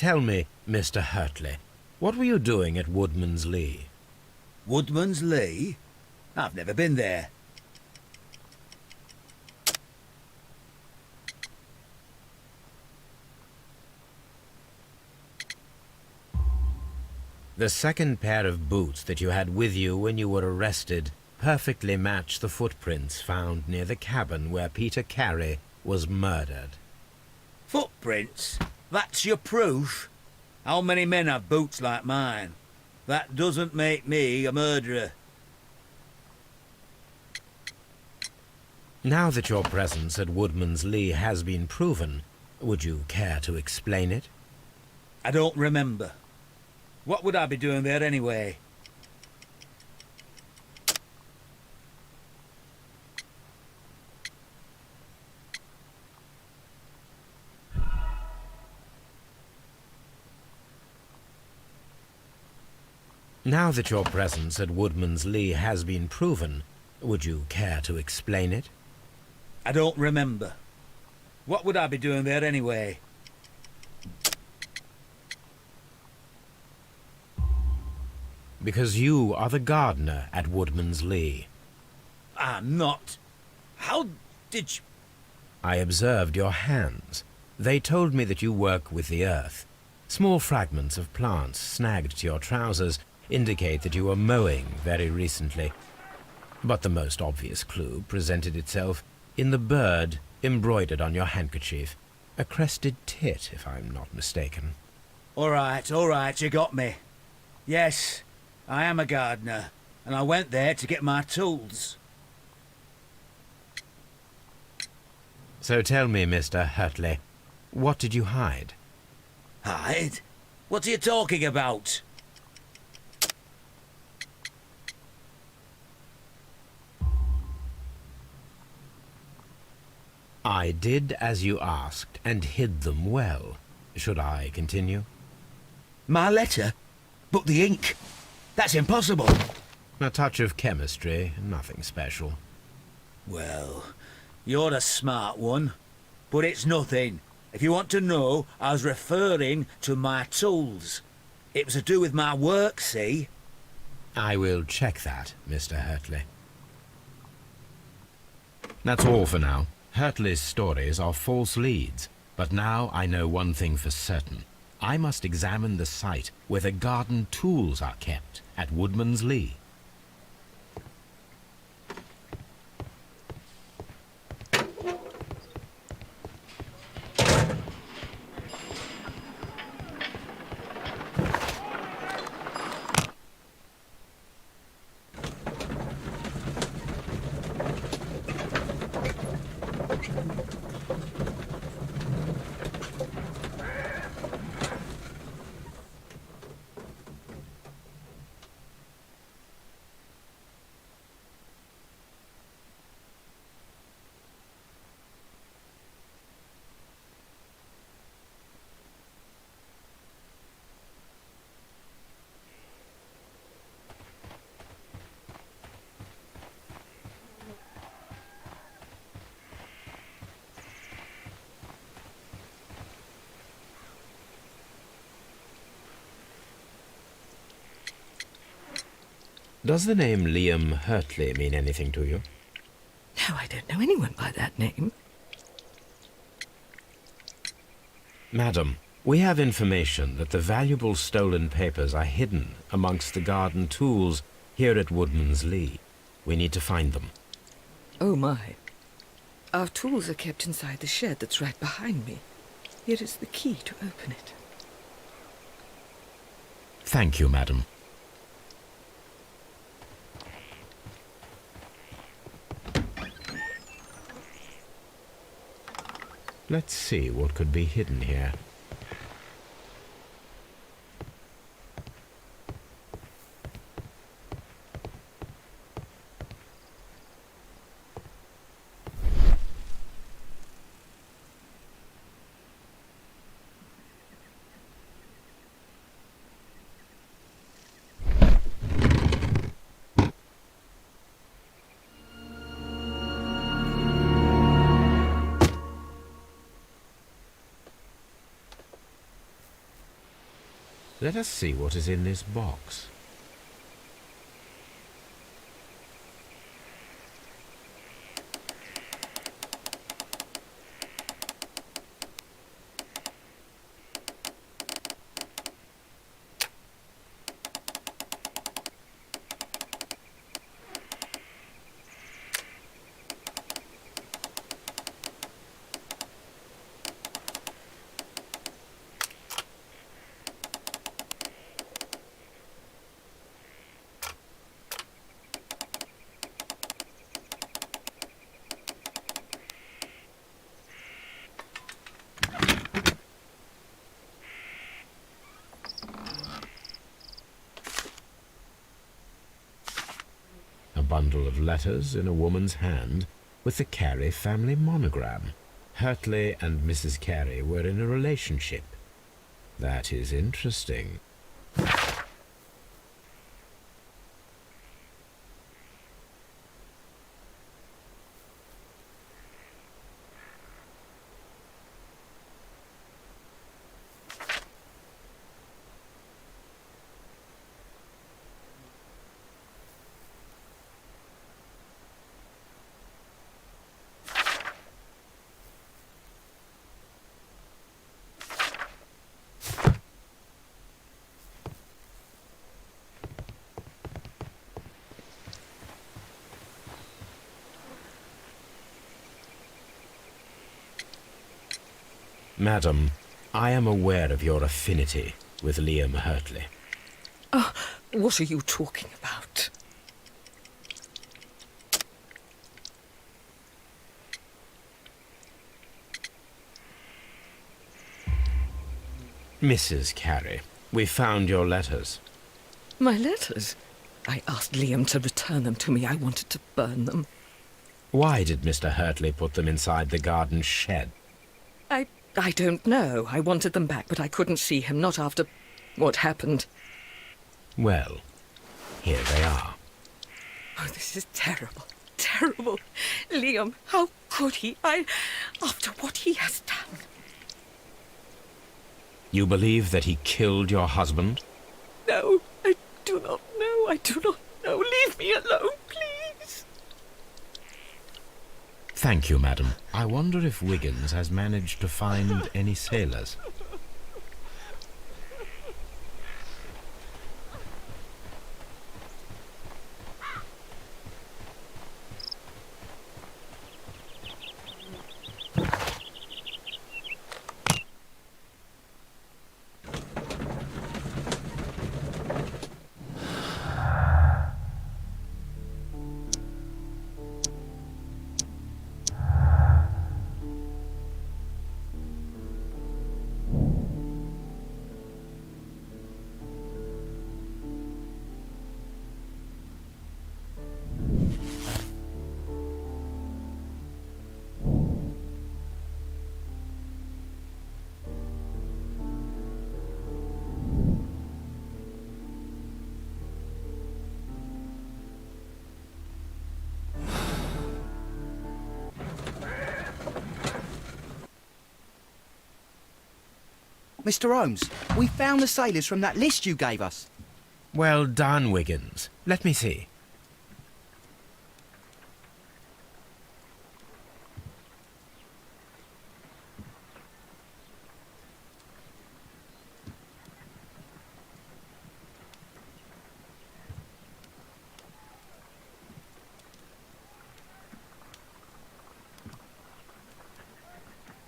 Tell me, Mr. Hurtley, what were you doing at Woodman's Lee? Woodman's Lee? I've never been there. The second pair of boots that you had with you when you were arrested perfectly match the footprints found near the cabin where Peter Carey was murdered. Footprints? That's your proof? How many men have boots like mine? That doesn't make me a murderer. Now that your presence at Woodman's Lee has been proven, would you care to explain it? I don't remember. What would I be doing there anyway? Now that your presence at Woodman's Lee has been proven, would you care to explain it? I don't remember. What would I be doing there anyway? Because you are the gardener at Woodman's Lee. I'm not. How did you... I observed your hands. They told me that you work with the earth. Small fragments of plants snagged to your trousers indicate that you were mowing very recently. But the most obvious clue presented itself in the bird embroidered on your handkerchief. A crested tit, if I'm not mistaken. All right, you got me. Yes, I am a gardener, and I went there to get my tools. So tell me, Mr. Hurtley, what did you hide? Hide? What are you talking about? I did as you asked, and hid them well. Should I continue? My letter? But the ink? That's impossible. A touch of chemistry, nothing special. Well, you're a smart one. But it's nothing. If you want to know, I was referring to my tools. It was to do with my work, see? I will check that, Mr. Hurtley. That's all for now. Hurtley's stories are false leads, but now I know one thing for certain. I must examine the site where the garden tools are kept at Woodman's Lee. Does the name Liam Hurtley mean anything to you? No, I don't know anyone by that name. Madam, we have information that the valuable stolen papers are hidden amongst the garden tools here at Woodman's Lee. We need to find them. Oh, my. Our tools are kept inside the shed that's right behind me. Here is the key to open it. Thank you, madam. Let's see what could be hidden here. Let us see what is in this box. A bundle of letters in a woman's hand with the Carey family monogram. Hurtley and Mrs. Carey were in a relationship. That is interesting. Madam, I am aware of your affinity with Liam Hurtley. Oh, what are you talking about? Mrs. Carey, we found your letters. My letters? I asked Liam to return them to me. I wanted to burn them. Why did Mr. Hurtley put them inside the garden shed? I don't know. I wanted them back, but I couldn't see him, not after what happened. Well, here they are. Oh, this is terrible. Terrible. Liam, how could he? After what he has done. You believe that he killed your husband? No, I do not know. I do not know. Leave me alone, please. Thank you, madam. I wonder if Wiggins has managed to find any sailors. Mr. Holmes, we found the sailors from that list you gave us. Well done, Wiggins. Let me see.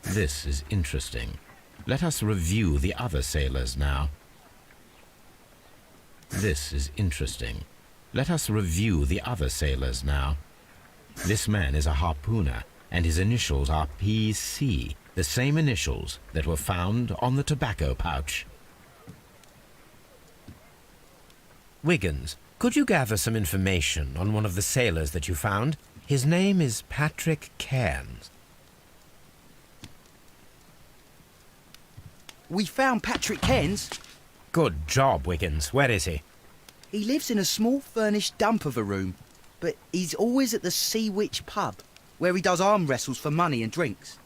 This is interesting. Let us review the other sailors now. This is interesting. Let us review the other sailors now. This man is a harpooner, and his initials are PC, the same initials that were found on the tobacco pouch. Wiggins, could you gather some information on one of the sailors that you found? His name is Patrick Cairns. We found Patrick Cairns. Good job, Wiggins. Where is he? He lives in a small furnished dump of a room, but he's always at the Sea Witch pub, where he does arm wrestles for money and drinks.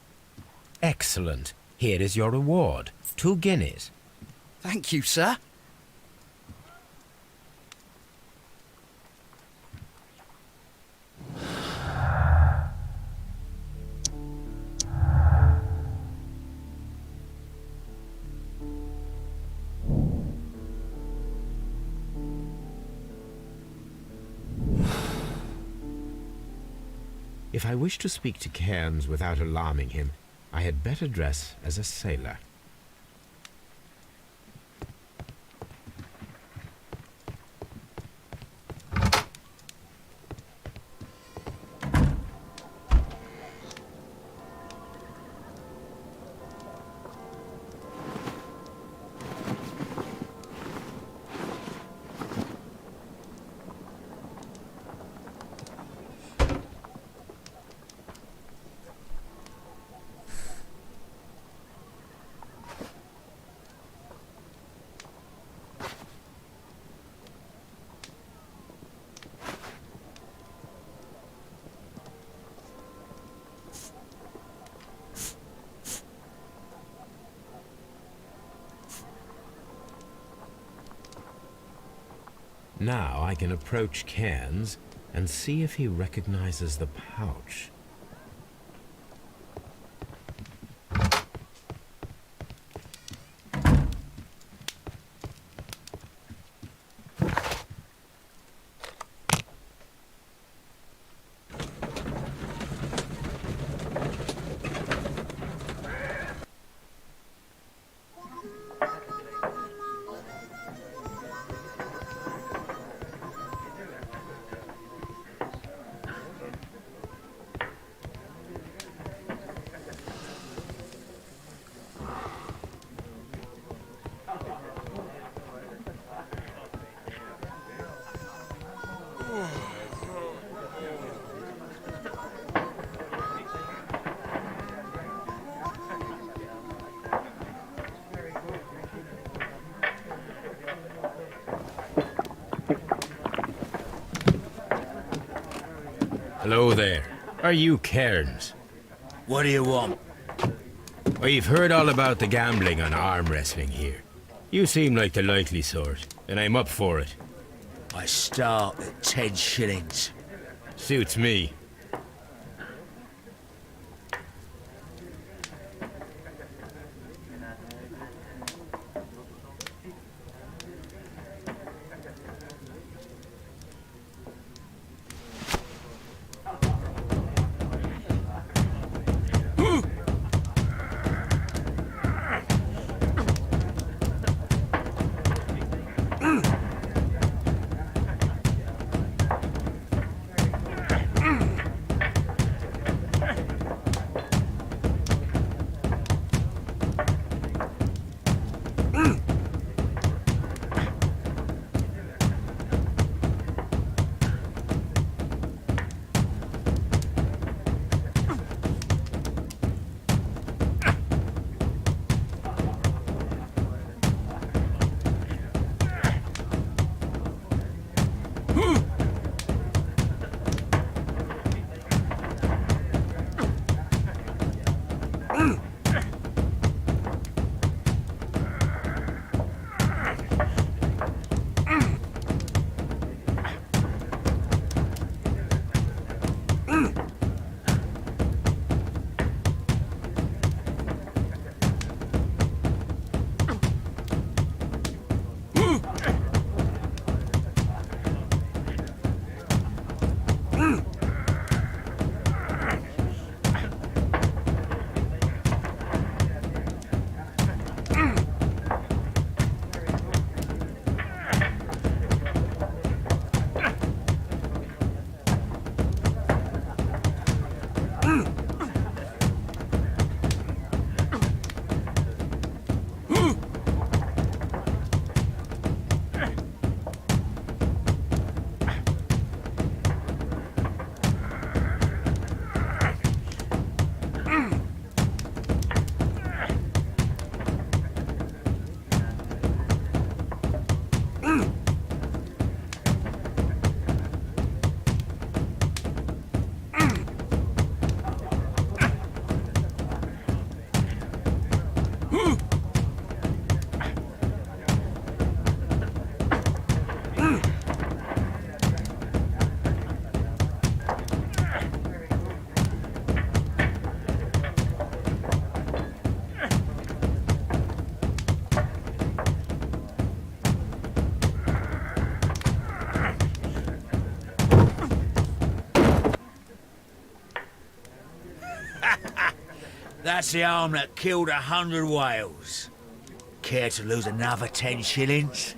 Excellent. Here is your reward. 2 guineas. Thank you, sir. If I wish to speak to Cairns without alarming him, I had better dress as a sailor. Now I can approach Cairns and see if he recognizes the pouch. Hello there. Are you Cairns? What do you want? I've heard all about the gambling on arm wrestling here. You seem like the likely sort, and I'm up for it. I start at 10 shillings. Suits me. That's the arm that killed 100 whales. Care to lose another 10 shillings?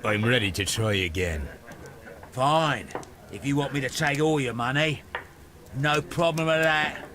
I'm ready to try again. Fine. If you want me to take all your money, no problem with that.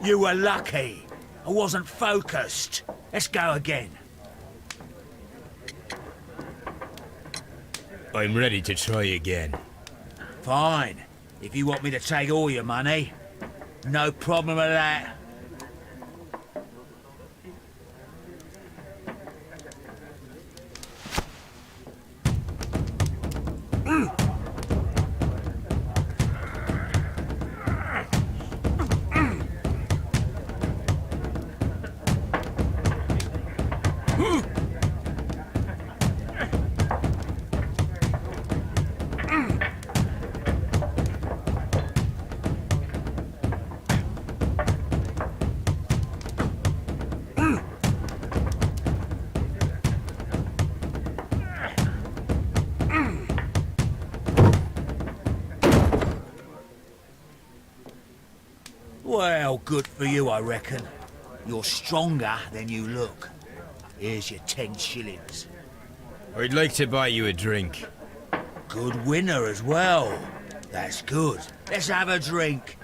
You were lucky. I wasn't focused. Let's go again. I'm ready to try again. Fine. If you want me to take all your money, no problem with that. Well, good for you, I reckon. You're stronger than you look. Here's your 10 shillings. I'd like to buy you a drink. Good winner as well. That's good. Let's have a drink.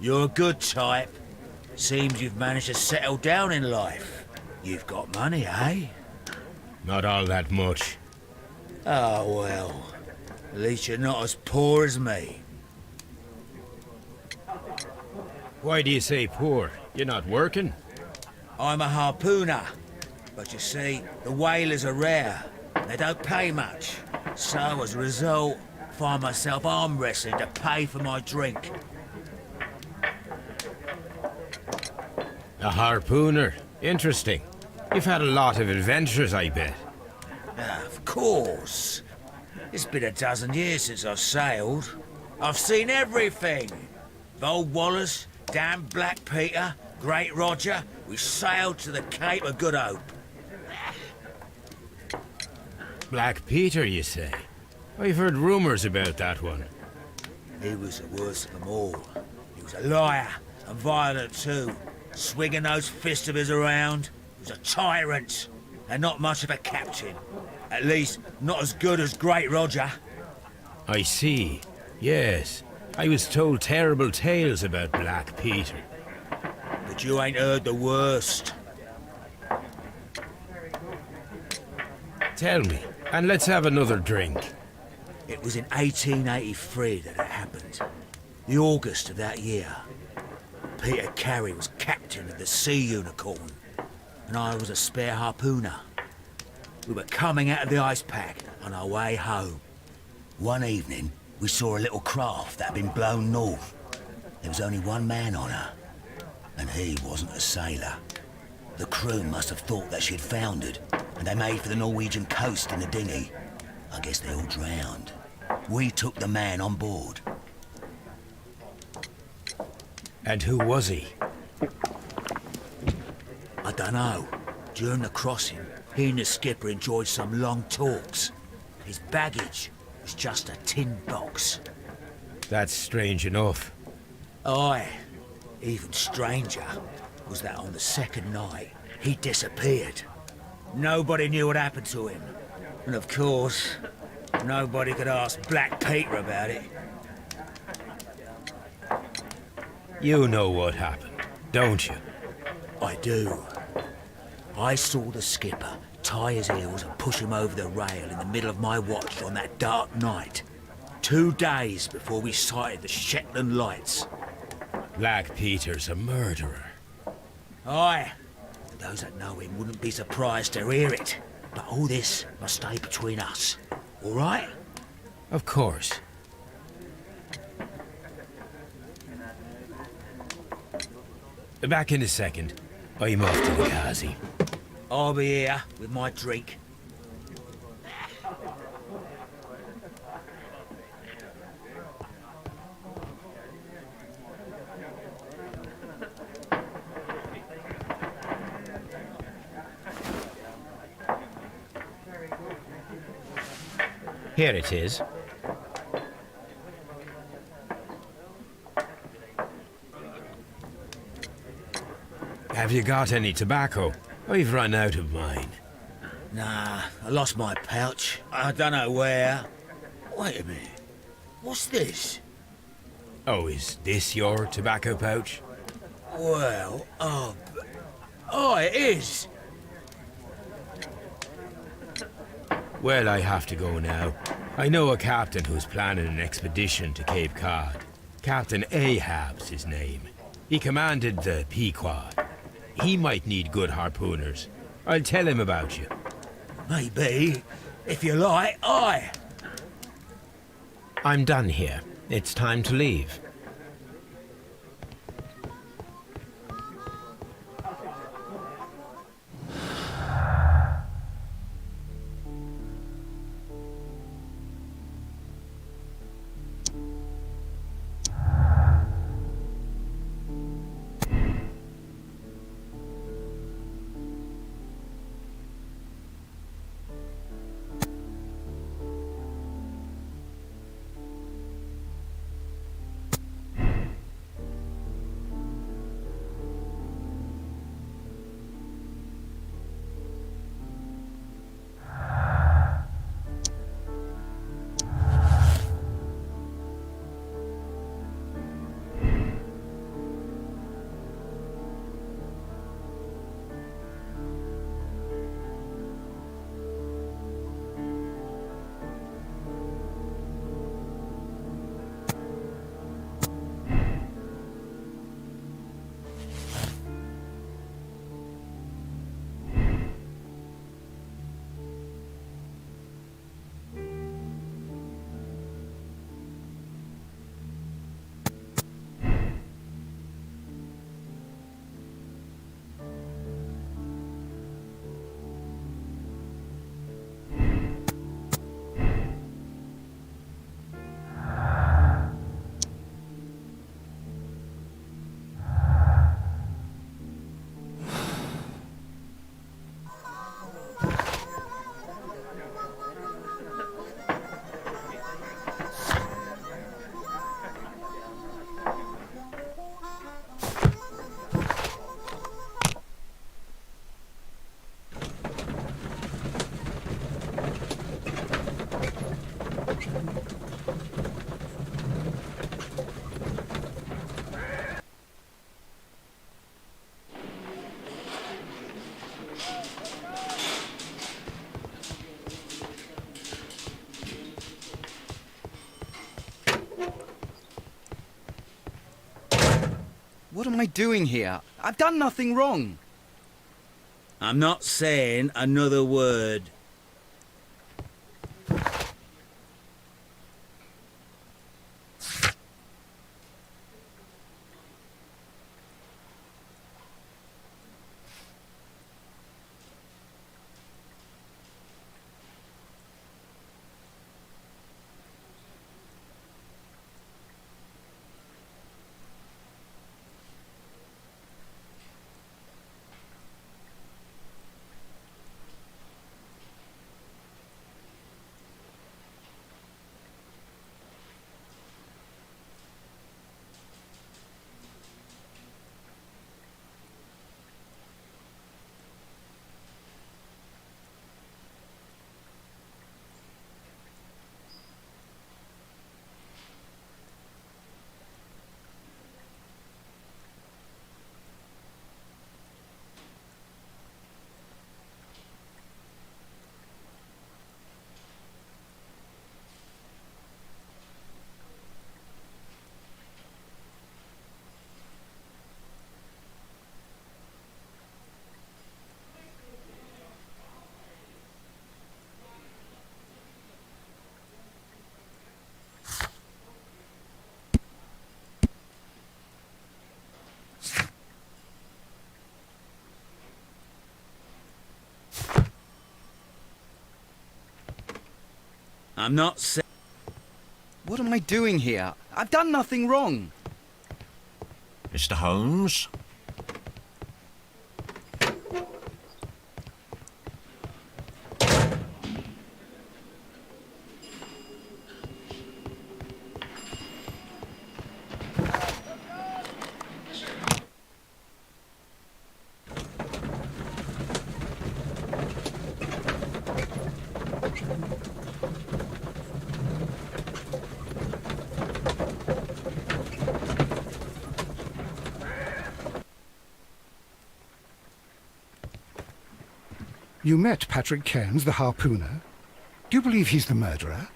You're a good type. Seems you've managed to settle down in life. You've got money, eh? Not all that much. Oh, well. At least you're not as poor as me. Why do you say poor? You're not working? I'm a harpooner. But you see, the whalers are rare. They don't pay much. So, as a result, I find myself arm wrestling to pay for my drink. A harpooner? Interesting. You've had a lot of adventures, I bet. Of course. It's been a dozen years since I've sailed. I've seen everything. Old Wallace, damn Black Peter, Great Roger. We sailed to the Cape of Good Hope. Black Peter, you say? I've heard rumours about that one. He was the worst of them all. He was a liar, and violent too. Swinging those fists of his around. He was a tyrant, and not much of a captain. At least, not as good as Great Roger. I see. Yes. I was told terrible tales about Black Peter. But you ain't heard the worst. Tell me, and let's have another drink. It was in 1883 that it happened. The August of that year. Peter Carey was captain of the Sea Unicorn, and I was a spare harpooner. We were coming out of the ice pack on our way home. One evening, we saw a little craft that had been blown north. There was only one man on her, and he wasn't a sailor. The crew must have thought that she'd foundered, and they made for the Norwegian coast in the dinghy. I guess they all drowned. We took the man on board. And who was he? I dunno. During the crossing, he and the skipper enjoyed some long talks. His baggage was just a tin box. That's strange enough. Aye. Even stranger was that on the second night, he disappeared. Nobody knew what happened to him. And of course, nobody could ask Black Peter about it. You know what happened, don't you? I do. I saw the skipper tie his heels and push him over the rail in the middle of my watch on that dark night. 2 days before we sighted the Shetland lights. Black Peter's a murderer. Aye. Those that know him wouldn't be surprised to hear it. But all this must stay between us. All right? Of course. Back in a second. I'm off to the Kazi. I'll be here with my drink. Here it is. Have you got any tobacco? I've run out of mine. Nah, I lost my pouch. I don't know where. Wait a minute. What's this? Oh, is this your tobacco pouch? Well, oh, it is. Well, I have to go now. I know a captain who's planning an expedition to Cape Cod. Captain Ahab's his name. He commanded the Pequod. He might need good harpooners. I'll tell him about you. Maybe. If you like, aye. I'm done here. It's time to leave. am I doing here? I've done nothing wrong. I'm not saying another word. I'm not saying... What am I doing here? I've done nothing wrong. Mr. Holmes? You met Patrick Cairns, the harpooner. Do you believe he's the murderer?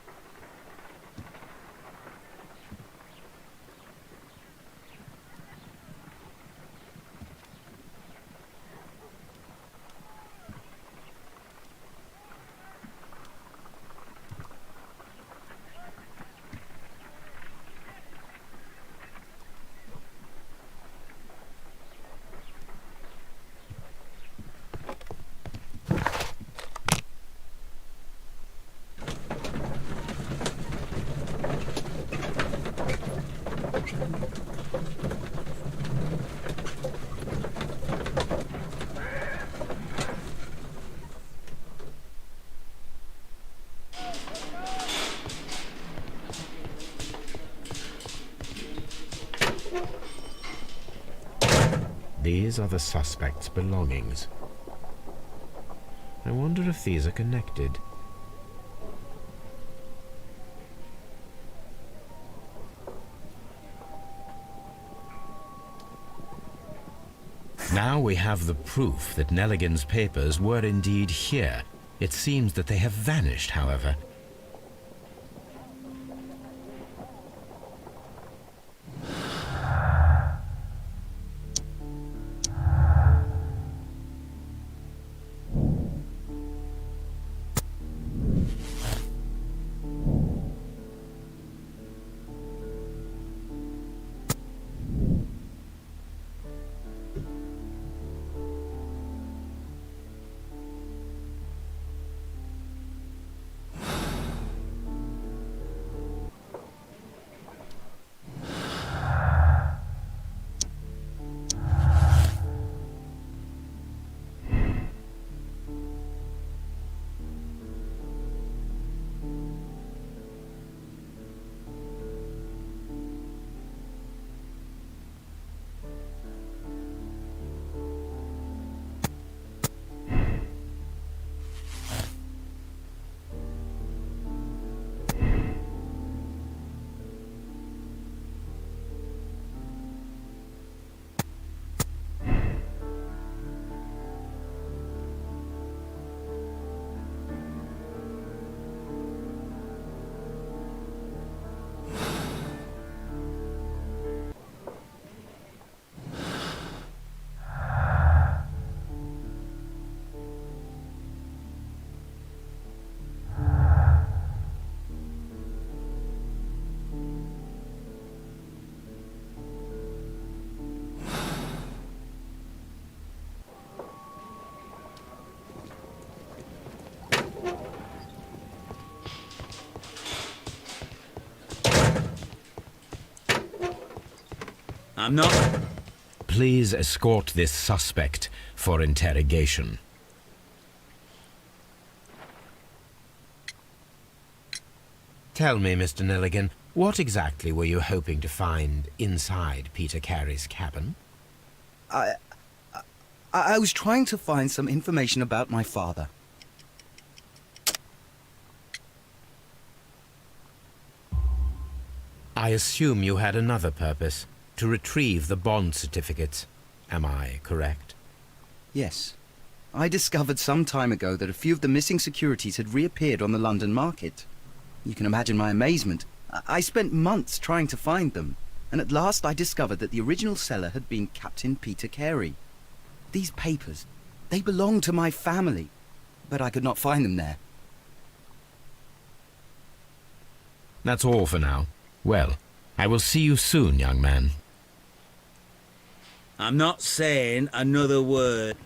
These are the suspect's belongings. I wonder if these are connected. Now we have the proof that Nelligan's papers were indeed here. It seems that they have vanished, however. I'm not... Please escort this suspect for interrogation. Tell me, Mr. Nelligan, what exactly were you hoping to find inside Peter Carey's cabin? I was trying to find some information about my father. I assume you had another purpose, to retrieve the bond certificates. Am I correct? Yes. I discovered some time ago that a few of the missing securities had reappeared on the London market. You can imagine my amazement. I spent months trying to find them, and at last I discovered that the original seller had been Captain Peter Carey. These papers, they belong to my family, but I could not find them there. That's all for now. Well, I will see you soon, young man. I'm not saying another word.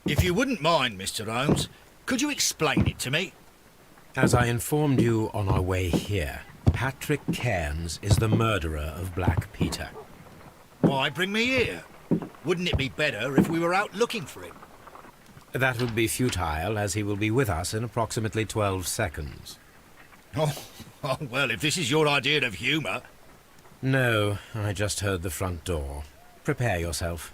If you wouldn't mind, Mr. Holmes, could you explain it to me? As I informed you on our way here, Patrick Cairns is the murderer of Black Peter. Why bring me here? Wouldn't it be better if we were out looking for him? That would be futile, as he will be with us in approximately 12 seconds. Oh, well, if this is your idea of humour... No, I just heard the front door. Prepare yourself.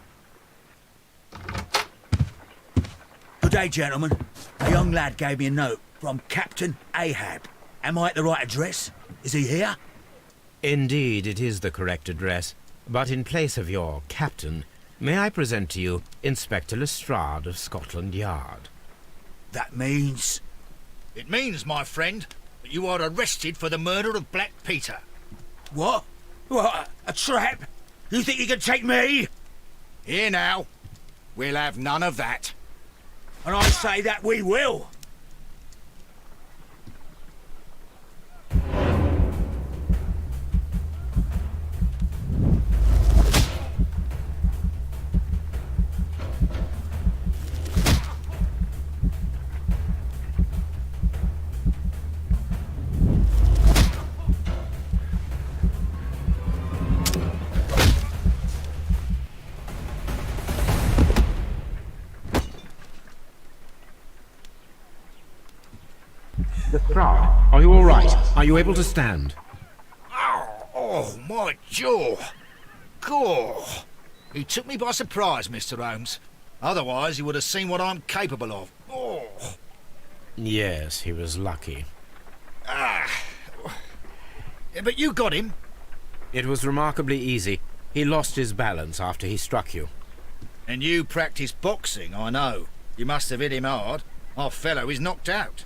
Good day, gentlemen. A young lad gave me a note from Captain Ahab. Am I at the right address? Is he here? Indeed, it is the correct address. But in place of your captain, may I present to you Inspector Lestrade of Scotland Yard? That means... It means, my friend, that you are arrested for the murder of Black Peter. What? What? A trap? You think you can take me? Here now. We'll have none of that. And I say that we will. Lestrade, are you all right? Are you able to stand? Oh, my jaw. Gaw. He took me by surprise, Mr. Holmes. Otherwise, he would have seen what I'm capable of. Oh. Yes, he was lucky. Ah. But you got him. It was remarkably easy. He lost his balance after he struck you. And you practice boxing, I know. You must have hit him hard. Our fellow is knocked out.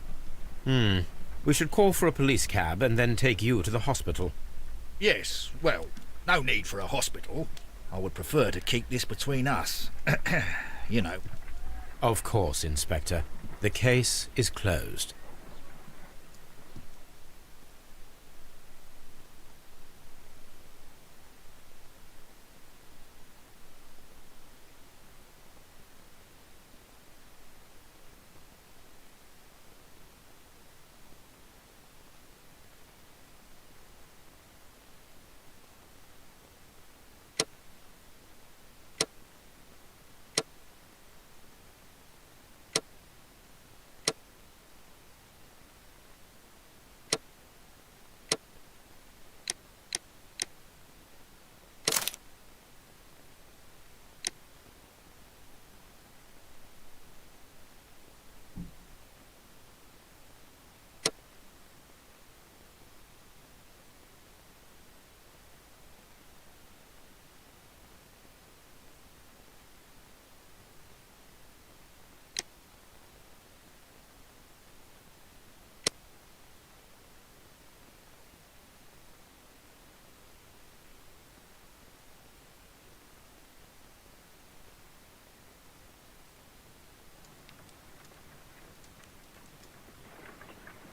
We should call for a police cab and then take you to the hospital. Yes, well, no need for a hospital. I would prefer to keep this between us. You know. Of course, Inspector. The case is closed.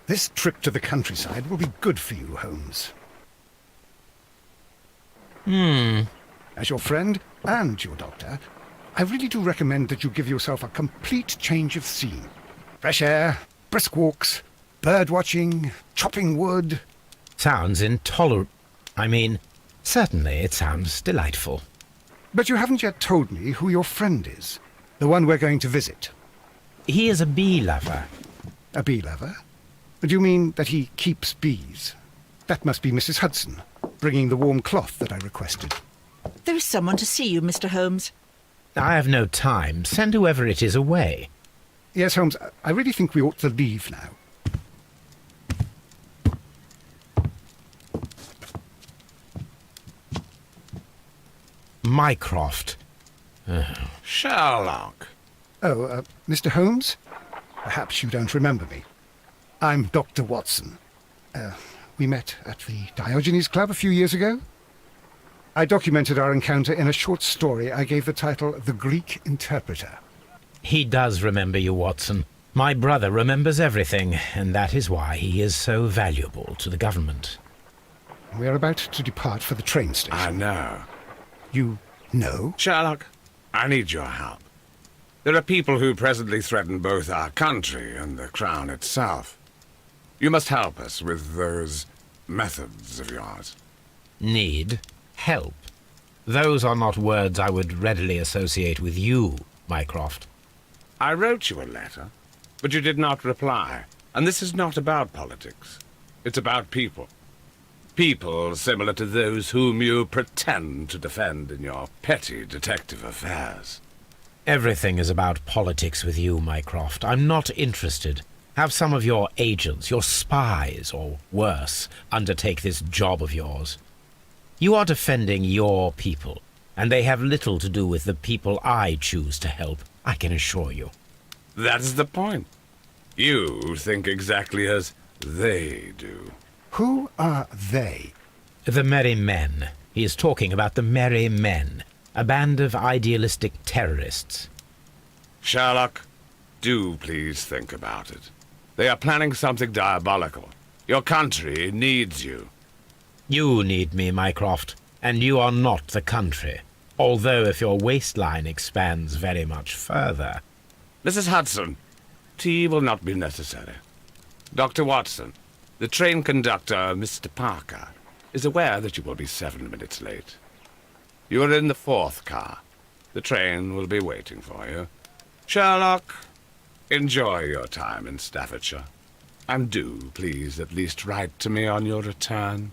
This trip to the countryside will be good for you, Holmes. As your friend and your doctor, I really do recommend that you give yourself a complete change of scene. Fresh air, brisk walks, bird watching, chopping wood. Sounds intolerable. Certainly it sounds delightful. But you haven't yet told me who your friend is, the one we're going to visit. He is a bee lover. A bee lover? Do you mean that he keeps bees? That must be Mrs. Hudson, bringing the warm cloth that I requested. There is someone to see you, Mr. Holmes. I have no time. Send whoever it is away. Yes, Holmes, I really think we ought to leave now. Mycroft. Sherlock. Oh, Mr. Holmes? Perhaps you don't remember me. I'm Dr. Watson. We met at the Diogenes Club a few years ago. I documented our encounter in a short story I gave the title The Greek Interpreter. He does remember you, Watson. My brother remembers everything, and that is why he is so valuable to the government. We are about to depart for the train station. I know. You know? Sherlock, I need your help. There are people who presently threaten both our country and the Crown itself. You must help us with those methods of yours. Need? Help? Those are not words I would readily associate with you, Mycroft. I wrote you a letter, but you did not reply. And this is not about politics. It's about people. People similar to those whom you pretend to defend in your petty detective affairs. Everything is about politics with you, Mycroft. I'm not interested. Have some of your agents, your spies, or worse, undertake this job of yours. You are defending your people, and they have little to do with the people I choose to help, I can assure you. That's the point. You think exactly as they do. Who are they? The Merry Men. He is talking about the Merry Men, a band of idealistic terrorists. Sherlock, do please think about it. They are planning something diabolical. Your country needs you. You need me, Mycroft, and you are not the country, although if your waistline expands very much further. Mrs. Hudson, tea will not be necessary. Dr. Watson, the train conductor, Mr. Parker, is aware that you will be 7 minutes late. You are in the 4th car. The train will be waiting for you. Sherlock, enjoy your time in Staffordshire. And do, please, at least write to me on your return.